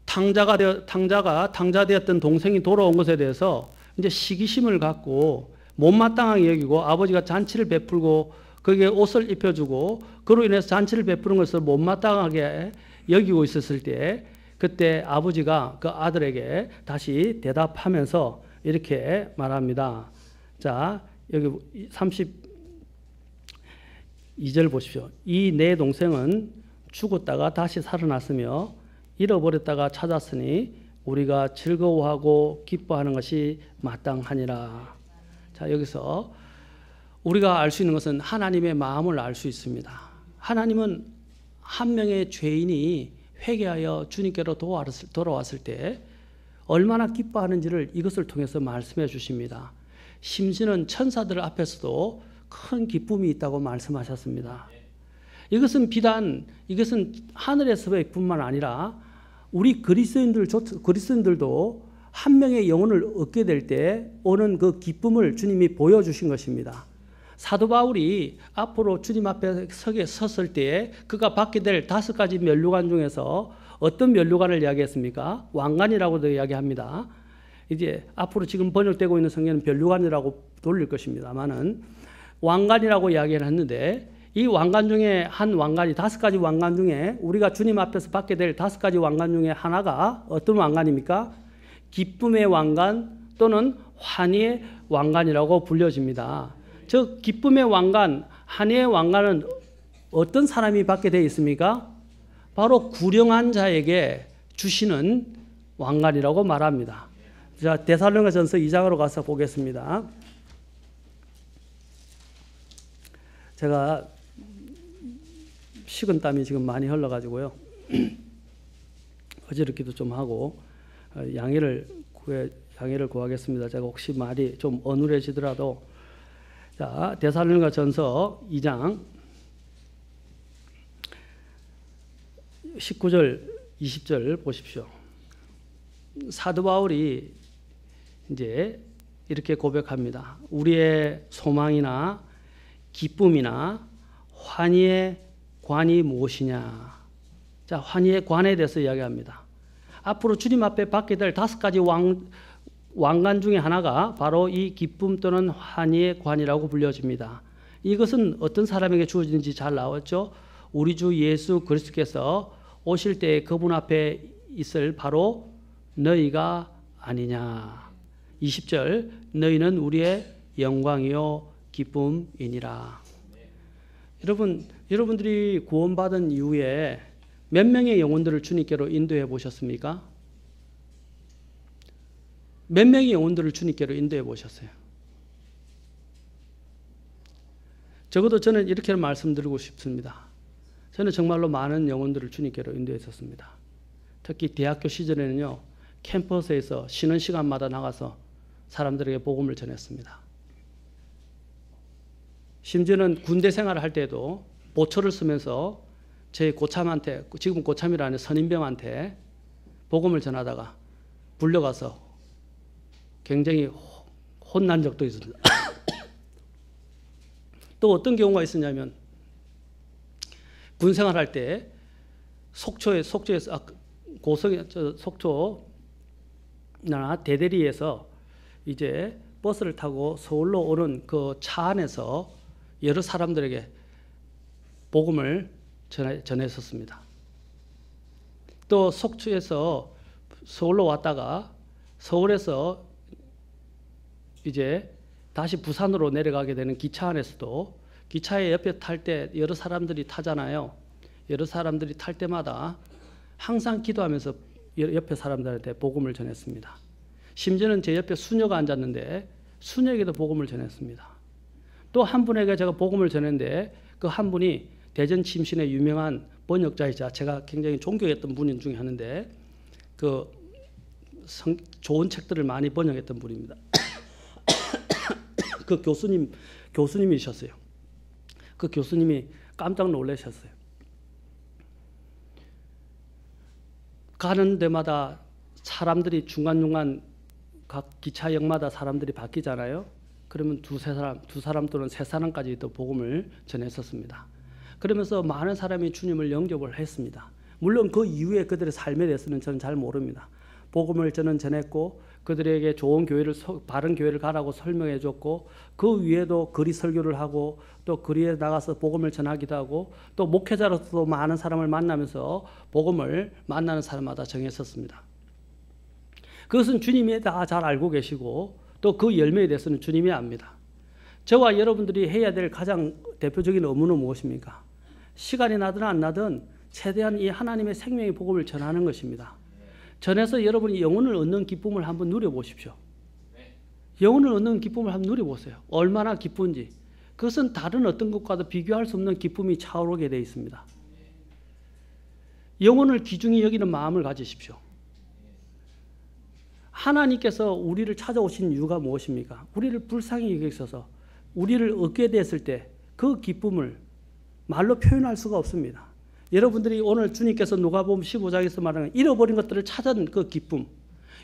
Speaker 1: 탕자 되었던 동생이 돌아온 것에 대해서 이제 시기심을 갖고 못마땅하게 여기고 아버지가 잔치를 베풀고 거기에 옷을 입혀주고 그로 인해서 잔치를 베푸는 것을 못마땅하게 여기고 있었을 때 그때 아버지가 그 아들에게 다시 대답하면서 이렇게 말합니다. 자, 여기 32절 보십시오. 이 내 동생은 죽었다가 다시 살아났으며 잃어버렸다가 찾았으니 우리가 즐거워하고 기뻐하는 것이 마땅하니라. 자, 여기서 우리가 알 수 있는 것은 하나님의 마음을 알 수 있습니다. 하나님은 한 명의 죄인이 회개하여 주님께로 돌아왔을 때 얼마나 기뻐하는지를 이것을 통해서 말씀해 주십니다. 심지어는 천사들 앞에서도 큰 기쁨이 있다고 말씀하셨습니다. 이것은 하늘에서의 뿐만 아니라 우리 그리스도인들도 한 명의 영혼을 얻게 될 때 오는 그 기쁨을 주님이 보여주신 것입니다. 사도 바울이 앞으로 주님 앞에 섰을 때에 그가 받게 될 5가지 면류관 중에서 어떤 면류관을 이야기했습니까? 왕관이라고도 이야기합니다. 이제 앞으로 지금 번역되고 있는 성경은 면류관이라고 돌릴 것입니다만은 왕관이라고 이야기를 했는데 이 왕관 중에 한 왕관이 5가지 왕관 중에 우리가 주님 앞에서 받게 될 5가지 왕관 중에 하나가 어떤 왕관입니까? 기쁨의 왕관 또는 환희의 왕관이라고 불려집니다. 즉 기쁨의 왕관, 환희의 왕관은 어떤 사람이 받게 되어 있습니까? 바로 구령한 자에게 주시는 왕관이라고 말합니다. 자, 데살로니가전서 2장으로 가서 보겠습니다. 제가 식은땀이 지금 많이 흘러가지고요. 어지럽기도 좀 하고 양해를 구하겠습니다. 제가 혹시 말이 좀 어눌해지더라도 자, 데살로니가전서 2장 19절 20절 보십시오. 사도 바울이 이제 이렇게 고백합니다. 우리의 소망이나 기쁨이나 환희의 관이 무엇이냐. 자, 환희의 관에 대해서 이야기합니다. 앞으로 주님 앞에 받게 될 5가지 왕관 중에 하나가 바로 이 기쁨 또는 환희의 관이라고 불려집니다. 이것은 어떤 사람에게 주어지는지 잘 나왔죠. 우리 주 예수 그리스도께서 오실 때 그분 앞에 있을 바로 너희가 아니냐. 20절 너희는 우리의 영광이요 기쁨이니라. 여러분들이 구원받은 이후에 몇 명의 영혼들을 주님께로 인도해 보셨습니까? 몇 명의 영혼들을 주님께로 인도해 보셨어요? 적어도 저는 이렇게 말씀드리고 싶습니다. 저는 정말로 많은 영혼들을 주님께로 인도했었습니다. 특히 대학교 시절에는요, 캠퍼스에서 쉬는 시간마다 나가서 사람들에게 복음을 전했습니다. 심지어는 군대 생활을 할 때도 보초를 쓰면서 제 고참한테, 지금 고참이라는 선임병한테 복음을 전하다가 불려가서 굉장히 혼난 적도 있습니다. 또 어떤 경우가 있었냐면 군 생활할 때 속초에서 속초나 대대리에서 이제 버스를 타고 서울로 오는 그 차 안에서 여러 사람들에게 복음을 전했었습니다. 또 속초에서 서울로 왔다가 서울에서 이제 다시 부산으로 내려가게 되는 기차 안에서도 기차에 옆에 탈 때 여러 사람들이 타잖아요. 여러 사람들이 탈 때마다 항상 기도하면서 옆에 사람들한테 복음을 전했습니다. 심지어는 제 옆에 수녀가 앉았는데 수녀에게도 복음을 전했습니다. 또 한 분에게 제가 복음을 전했는데 그 한 분이 대전 침신의 유명한 번역자이자 제가 굉장히 존경했던 분 중에 하나인데 좋은 책들을 많이 번역했던 분입니다. 그 교수님이셨어요. 그 교수님이 깜짝 놀라셨어요. 가는 데마다 사람들이 중간중간 각 기차역마다 사람들이 바뀌잖아요. 그러면 두 사람 또는 세 사람까지 또 복음을 전했었습니다. 그러면서 많은 사람이 주님을 영접을 했습니다. 물론 그 이후에 그들의 삶에 대해서는 저는 잘 모릅니다. 복음을 저는 전했고 그들에게 좋은 교회를 바른 교회를 가라고 설명해 줬고 그 위에도 거리 설교를 하고 또 거리에 나가서 복음을 전하기도 하고 또 목회자로서도 많은 사람을 만나면서 복음을 만나는 사람마다 정했었습니다. 그것은 주님이 다 잘 알고 계시고 또 그 열매에 대해서는 주님이 압니다. 저와 여러분들이 해야 될 가장 대표적인 업무는 무엇입니까? 시간이 나든 안 나든 최대한 이 하나님의 생명의 복음을 전하는 것입니다. 전해서 여러분이 영혼을 얻는 기쁨을 한번 누려보십시오. 영혼을 얻는 기쁨을 한번 누려보세요. 얼마나 기쁜지. 그것은 다른 어떤 것과도 비교할 수 없는 기쁨이 차오르게 되어 있습니다. 영혼을 귀중히 여기는 마음을 가지십시오. 하나님께서 우리를 찾아오신 이유가 무엇입니까? 우리를 불쌍히 여기셔서 우리를 얻게 됐을 때 그 기쁨을 말로 표현할 수가 없습니다. 여러분들이 오늘 주님께서 누가복음 15장에서 말하는 잃어버린 것들을 찾은 그 기쁨,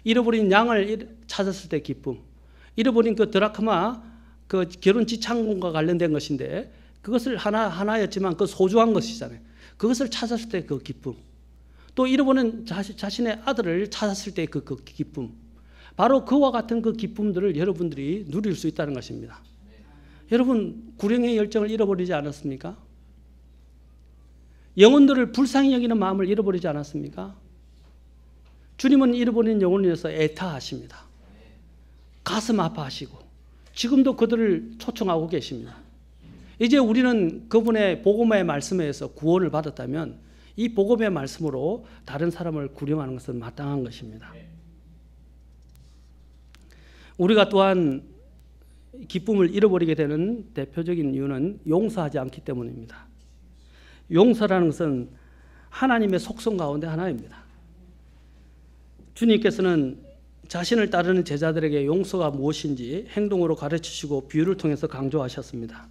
Speaker 1: 잃어버린 양을 찾았을 때 기쁨, 잃어버린 그 드라크마 그 결혼 지창금과 관련된 것인데 그것을 하나였지만 그 소중한 것이잖아요. 그것을 찾았을 때 그 기쁨, 또 잃어버린 자신의 아들을 찾았을 때 그 기쁨, 바로 그와 같은 그 기쁨들을 여러분들이 누릴 수 있다는 것입니다. 여러분 구령의 열정을 잃어버리지 않았습니까? 영혼들을 불쌍히 여기는 마음을 잃어버리지 않았습니까? 주님은 잃어버린 영혼을 위해서 애타하십니다. 가슴 아파하시고 지금도 그들을 초청하고 계십니다. 이제 우리는 그분의 복음의 말씀에 의해서 구원을 받았다면 이 복음의 말씀으로 다른 사람을 구령하는 것은 마땅한 것입니다. 우리가 또한 기쁨을 잃어버리게 되는 대표적인 이유는 용서하지 않기 때문입니다. 용서라는 것은 하나님의 속성 가운데 하나입니다. 주님께서는 자신을 따르는 제자들에게 용서가 무엇인지 행동으로 가르치시고 비유를 통해서 강조하셨습니다.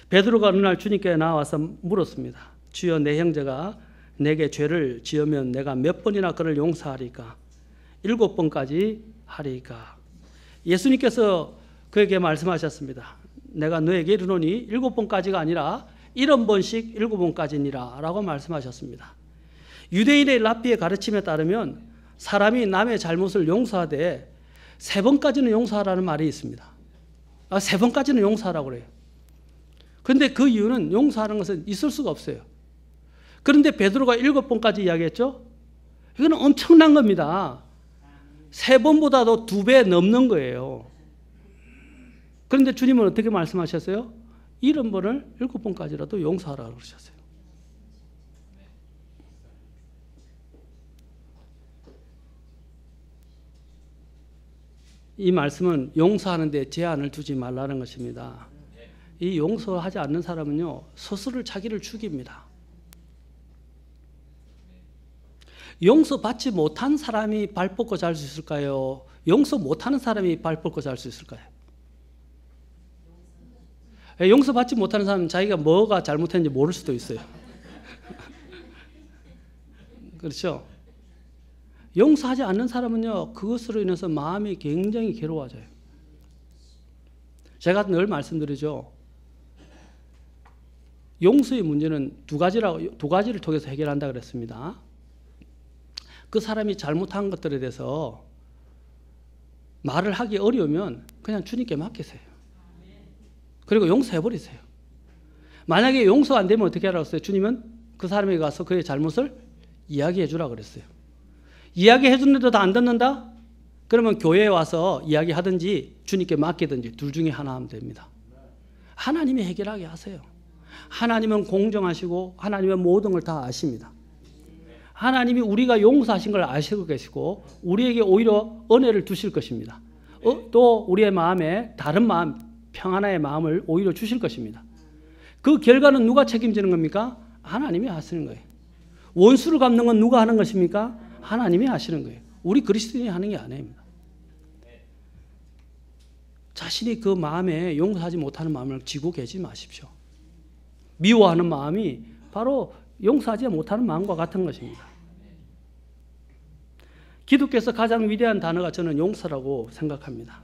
Speaker 1: 베드로가 어느 날 주님께 나와서 물었습니다. 주여, 내 형제가 내게 죄를 지으면 내가 몇 번이나 그를 용서하리까? 7번까지 하리까? 예수님께서 그에게 말씀하셨습니다. 내가 너에게 이르노니 7번까지가 아니라 70번씩 7번까지니라 라고 말씀하셨습니다. 유대인의 랍비의 가르침에 따르면 사람이 남의 잘못을 용서하되 3번까지는 용서하라는 말이 있습니다. 3번까지는 용서하라고 그래요. 그런데 그 이유는 용서하는 것은 있을 수가 없어요. 그런데 베드로가 7번까지 이야기했죠? 이건 엄청난 겁니다. 3번보다도 2배 넘는 거예요. 그런데 주님은 어떻게 말씀하셨어요? 70번을 7번까지라도 용서하라고 그러셨어요. 이 말씀은 용서하는 데 제한을 두지 말라는 것입니다. 이 용서하지 않는 사람은요, 스스로 자기를 죽입니다. 용서받지 못한 사람이 발 뻗고 잘 수 있을까요? 용서 못하는 사람이 발 뻗고 잘 수 있을까요? 용서받지 못하는 사람은 자기가 뭐가 잘못했는지 모를 수도 있어요. 그렇죠? 용서하지 않는 사람은요, 그것으로 인해서 마음이 굉장히 괴로워져요. 제가 늘 말씀드리죠. 용서의 문제는 두 가지를 통해서 해결한다 그랬습니다. 그 사람이 잘못한 것들에 대해서 말을 하기 어려우면 그냥 주님께 맡기세요. 그리고 용서해버리세요. 만약에 용서 안 되면 어떻게 하라고 했어요? 주님은 그 사람에게 가서 그의 잘못을 이야기해 주라고 그랬어요. 이야기해 주는데도 안 듣는다? 그러면 교회에 와서 이야기하든지 주님께 맡기든지 둘 중에 하나 하면 됩니다. 하나님이 해결하게 하세요. 하나님은 공정하시고 하나님은 모든 걸 다 아십니다. 하나님이 우리가 용서하신 걸 아시고 계시고 우리에게 오히려 은혜를 주실 것입니다. 또 우리의 마음에 다른 마음, 평안의 마음을 오히려 주실 것입니다. 그 결과는 누가 책임지는 겁니까? 하나님이 하시는 거예요. 원수를 갚는 건 누가 하는 것입니까? 하나님이 하시는 거예요. 우리 그리스도인이 하는 게 아닙니다. 자신이 그 마음에 용서하지 못하는 마음을 지고 계시지 마십시오. 미워하는 마음이 바로 용서하지 못하는 마음과 같은 것입니다. 기독교에서 가장 위대한 단어가 저는 용서라고 생각합니다.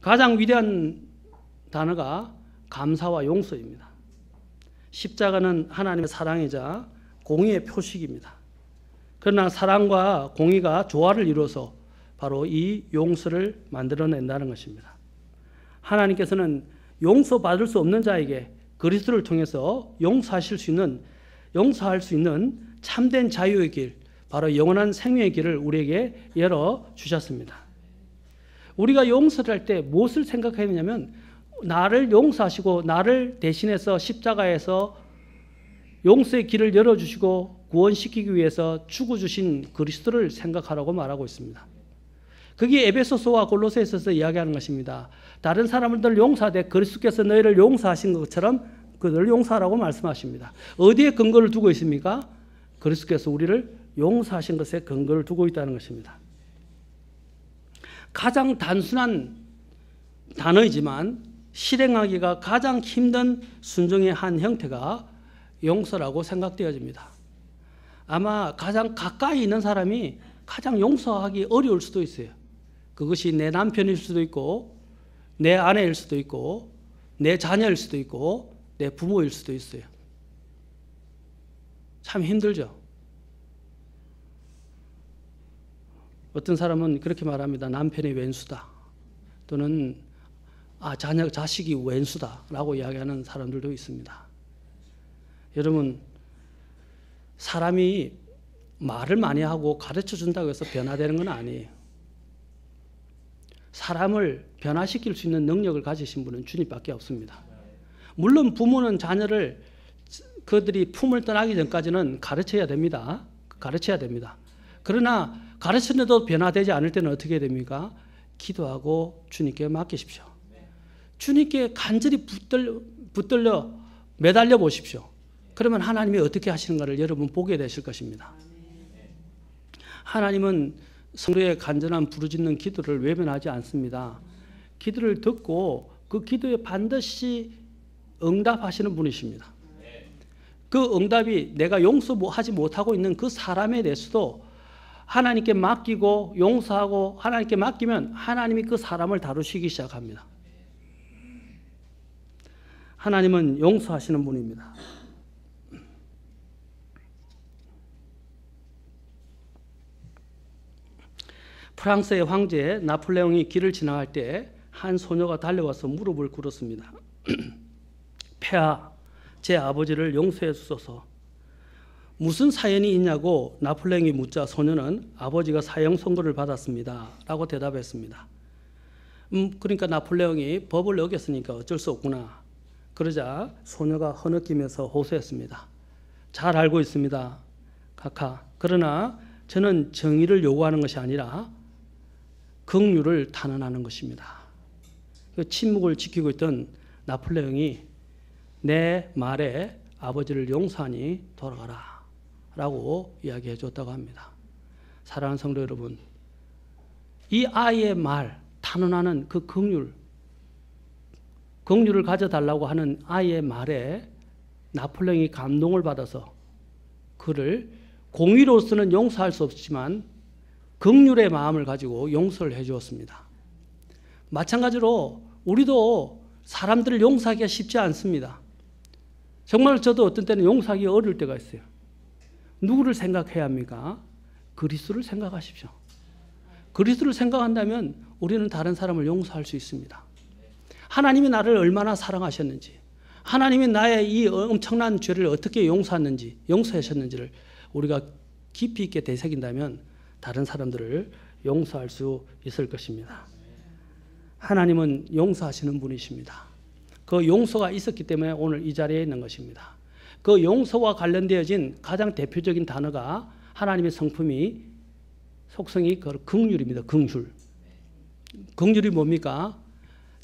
Speaker 1: 가장 위대한 단어가 감사와 용서입니다. 십자가는 하나님의 사랑이자 공의의 표식입니다. 그러나 사랑과 공의가 조화를 이루어서 바로 이 용서를 만들어낸다는 것입니다. 하나님께서는 용서받을 수 없는 자에게 그리스도를 통해서 용서할 수 있는 참된 자유의 길, 바로 영원한 생명의 길을 우리에게 열어주셨습니다. 우리가 용서를 할 때 무엇을 생각해야 되냐면 나를 용서하시고 나를 대신해서 십자가에서 용서의 길을 열어주시고 구원시키기 위해서 죽어주신 그리스도를 생각하라고 말하고 있습니다. 그게 에베소서와 골로새서에서 이야기하는 것입니다. 다른 사람들 용서하되 그리스도께서 너희를 용서하신 것처럼 그들을 용서하라고 말씀하십니다. 어디에 근거를 두고 있습니까? 그리스도께서 우리를 용서하신 것에 근거를 두고 있다는 것입니다. 가장 단순한 단어이지만 실행하기가 가장 힘든 순종의 한 형태가 용서라고 생각되어집니다. 아마 가장 가까이 있는 사람이 가장 용서하기 어려울 수도 있어요. 그것이 내 남편일 수도 있고 내 아내일 수도 있고 내 자녀일 수도 있고 내 부모일 수도 있어요. 참 힘들죠. 어떤 사람은 그렇게 말합니다. 남편이 왼수다. 또는 자식이 왼수다 라고 이야기하는 사람들도 있습니다. 여러분, 사람이 말을 많이 하고 가르쳐 준다고 해서 변화되는 건 아니에요. 사람을 변화시킬 수 있는 능력을 가지신 분은 주님밖에 없습니다. 물론 부모는 자녀를 그들이 품을 떠나기 전까지는 가르쳐야 됩니다. 그러나 가르쳤는데도 변화되지 않을 때는 어떻게 됩니까? 기도하고 주님께 맡기십시오. 주님께 간절히 붙들려 매달려 보십시오. 그러면 하나님이 어떻게 하시는가를 여러분 보게 되실 것입니다. 하나님은 성도의 간절한 부르짖는 기도를 외면하지 않습니다. 기도를 듣고 그 기도에 반드시 응답하시는 분이십니다. 그 응답이 내가 용서하지 못하고 있는 그 사람에 대해서도 하나님께 맡기고 용서하고 하나님께 맡기면 하나님이 그 사람을 다루시기 시작합니다. 하나님은 용서하시는 분입니다. 프랑스의 황제 나폴레옹이 길을 지나갈 때 한 소녀가 달려와서 무릎을 꿇었습니다. 폐하, 제 아버지를 용서해 주소서. 무슨 사연이 있냐고 나폴레옹이 묻자 소녀는 아버지가 사형 선고를 받았습니다 라고 대답했습니다. 그러니까 나폴레옹이 법을 어겼으니까 어쩔 수 없구나. 그러자 소녀가 흐느끼면서 호소했습니다. 잘 알고 있습니다, 카카. 그러나 저는 정의를 요구하는 것이 아니라 긍휼을 탄원하는 것입니다. 그 침묵을 지키고 있던 나폴레옹이 내 말에 아버지를 용서하니 돌아가라 라고 이야기해 줬다고 합니다. 사랑하는 성도 여러분, 이 아이의 말, 탄원하는 그 긍휼을 가져달라고 하는 아이의 말에 나폴레옹이 감동을 받아서 그를 공의로서는 용서할 수 없지만 긍휼의 마음을 가지고 용서를 해 주었습니다. 마찬가지로 우리도 사람들을 용서하기가 쉽지 않습니다. 정말 저도 어떤 때는 용서하기 어려울 때가 있어요. 누구를 생각해야 합니까? 그리스도를 생각하십시오. 그리스도를 생각한다면 우리는 다른 사람을 용서할 수 있습니다. 하나님이 나를 얼마나 사랑하셨는지, 하나님이 나의 이 엄청난 죄를 어떻게 용서하셨는지를 우리가 깊이 있게 되새긴다면 다른 사람들을 용서할 수 있을 것입니다. 하나님은 용서하시는 분이십니다. 그 용서가 있었기 때문에 오늘 이 자리에 있는 것입니다. 그 용서와 관련되어진 가장 대표적인 단어가 하나님의 성품이 속성이 긍휼입니다. 긍휼. 긍휼이 뭡니까?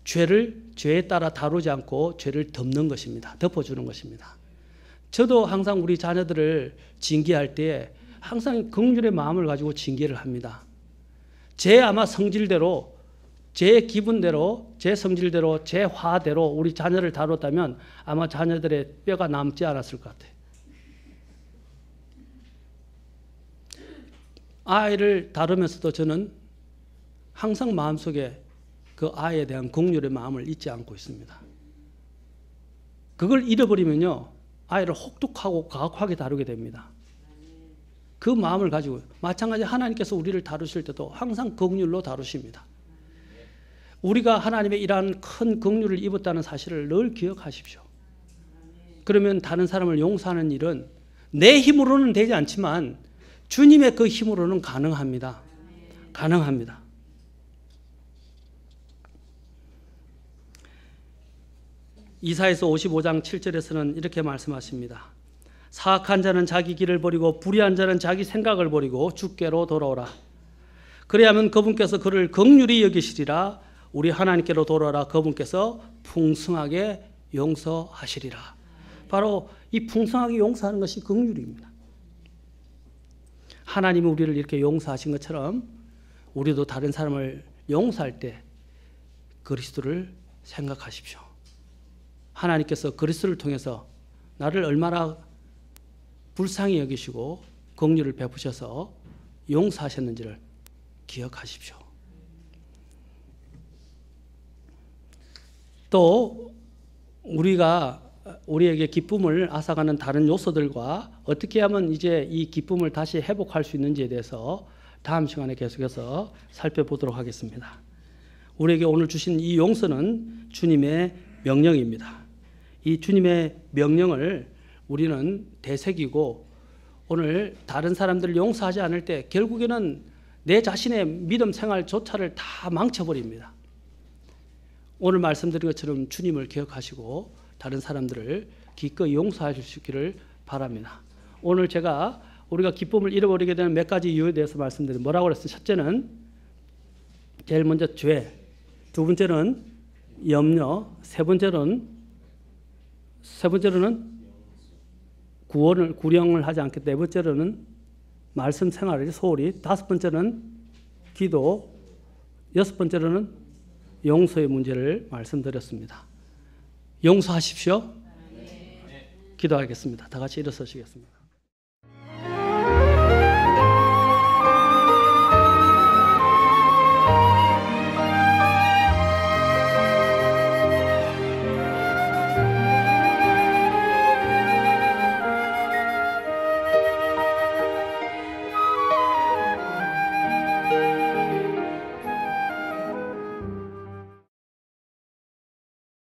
Speaker 1: 죄에 따라 다루지 않고 죄를 덮는 것입니다. 덮어주는 것입니다. 저도 항상 우리 자녀들을 징계할 때 항상 긍휼의 마음을 가지고 징계를 합니다. 제 아마 성질대로, 제 기분대로, 제 성질대로, 제 화대로 우리 자녀를 다뤘다면 아마 자녀들의 뼈가 남지 않았을 것 같아요. 아이를 다루면서도 저는 항상 마음속에 그 아이에 대한 긍휼의 마음을 잊지 않고 있습니다. 그걸 잃어버리면요, 아이를 혹독하고 가혹하게 다루게 됩니다. 그 마음을 가지고 마찬가지 하나님께서 우리를 다루실 때도 항상 긍휼로 다루십니다. 우리가 하나님의 이러한 큰 긍휼을 입었다는 사실을 늘 기억하십시오. 그러면 다른 사람을 용서하는 일은 내 힘으로는 되지 않지만 주님의 그 힘으로는 가능합니다. 가능합니다. 이사야서 55장 7절에서는 이렇게 말씀하십니다. 사악한 자는 자기 길을 버리고 불의한 자는 자기 생각을 버리고 주께로 돌아오라. 그래야면 그분께서 그를 긍휼히 여기시리라. 우리 하나님께로 돌아오라. 그분께서 풍성하게 용서하시리라. 바로 이 풍성하게 용서하는 것이 긍휼입니다. 하나님이 우리를 이렇게 용서하신 것처럼 우리도 다른 사람을 용서할 때 그리스도를 생각하십시오. 하나님께서 그리스도를 통해서 나를 얼마나 불쌍히 여기시고 긍휼을 베푸셔서 용서하셨는지를 기억하십시오. 또 우리에게 기쁨을 앗아가는 다른 요소들과 어떻게 하면 이제 이 기쁨을 다시 회복할 수 있는지에 대해서 다음 시간에 계속해서 살펴보도록 하겠습니다. 우리에게 오늘 주신 이 용서는 주님의 명령입니다. 이 주님의 명령을 우리는 되새기고 오늘 다른 사람들을 용서하지 않을 때 결국에는 내 자신의 믿음 생활조차를 다 망쳐버립니다. 오늘 말씀드린 것처럼 주님을 기억하시고 다른 사람들을 기꺼이 용서해 주시기를 바랍니다. 오늘 우리가 기쁨을 잃어버리게 되는 몇 가지 이유에 대해서 말씀드린 뭐라고 그랬어요? 첫째는 제일 먼저 죄, 두 번째는 염려, 세 번째로는 구령을 하지 않겠다. 네 번째로는 말씀 생활이 소홀히, 다섯 번째는 기도, 여섯 번째로는 용서의 문제를 말씀드렸습니다. 용서하십시오. 기도하겠습니다. 다 같이 일어서시겠습니다.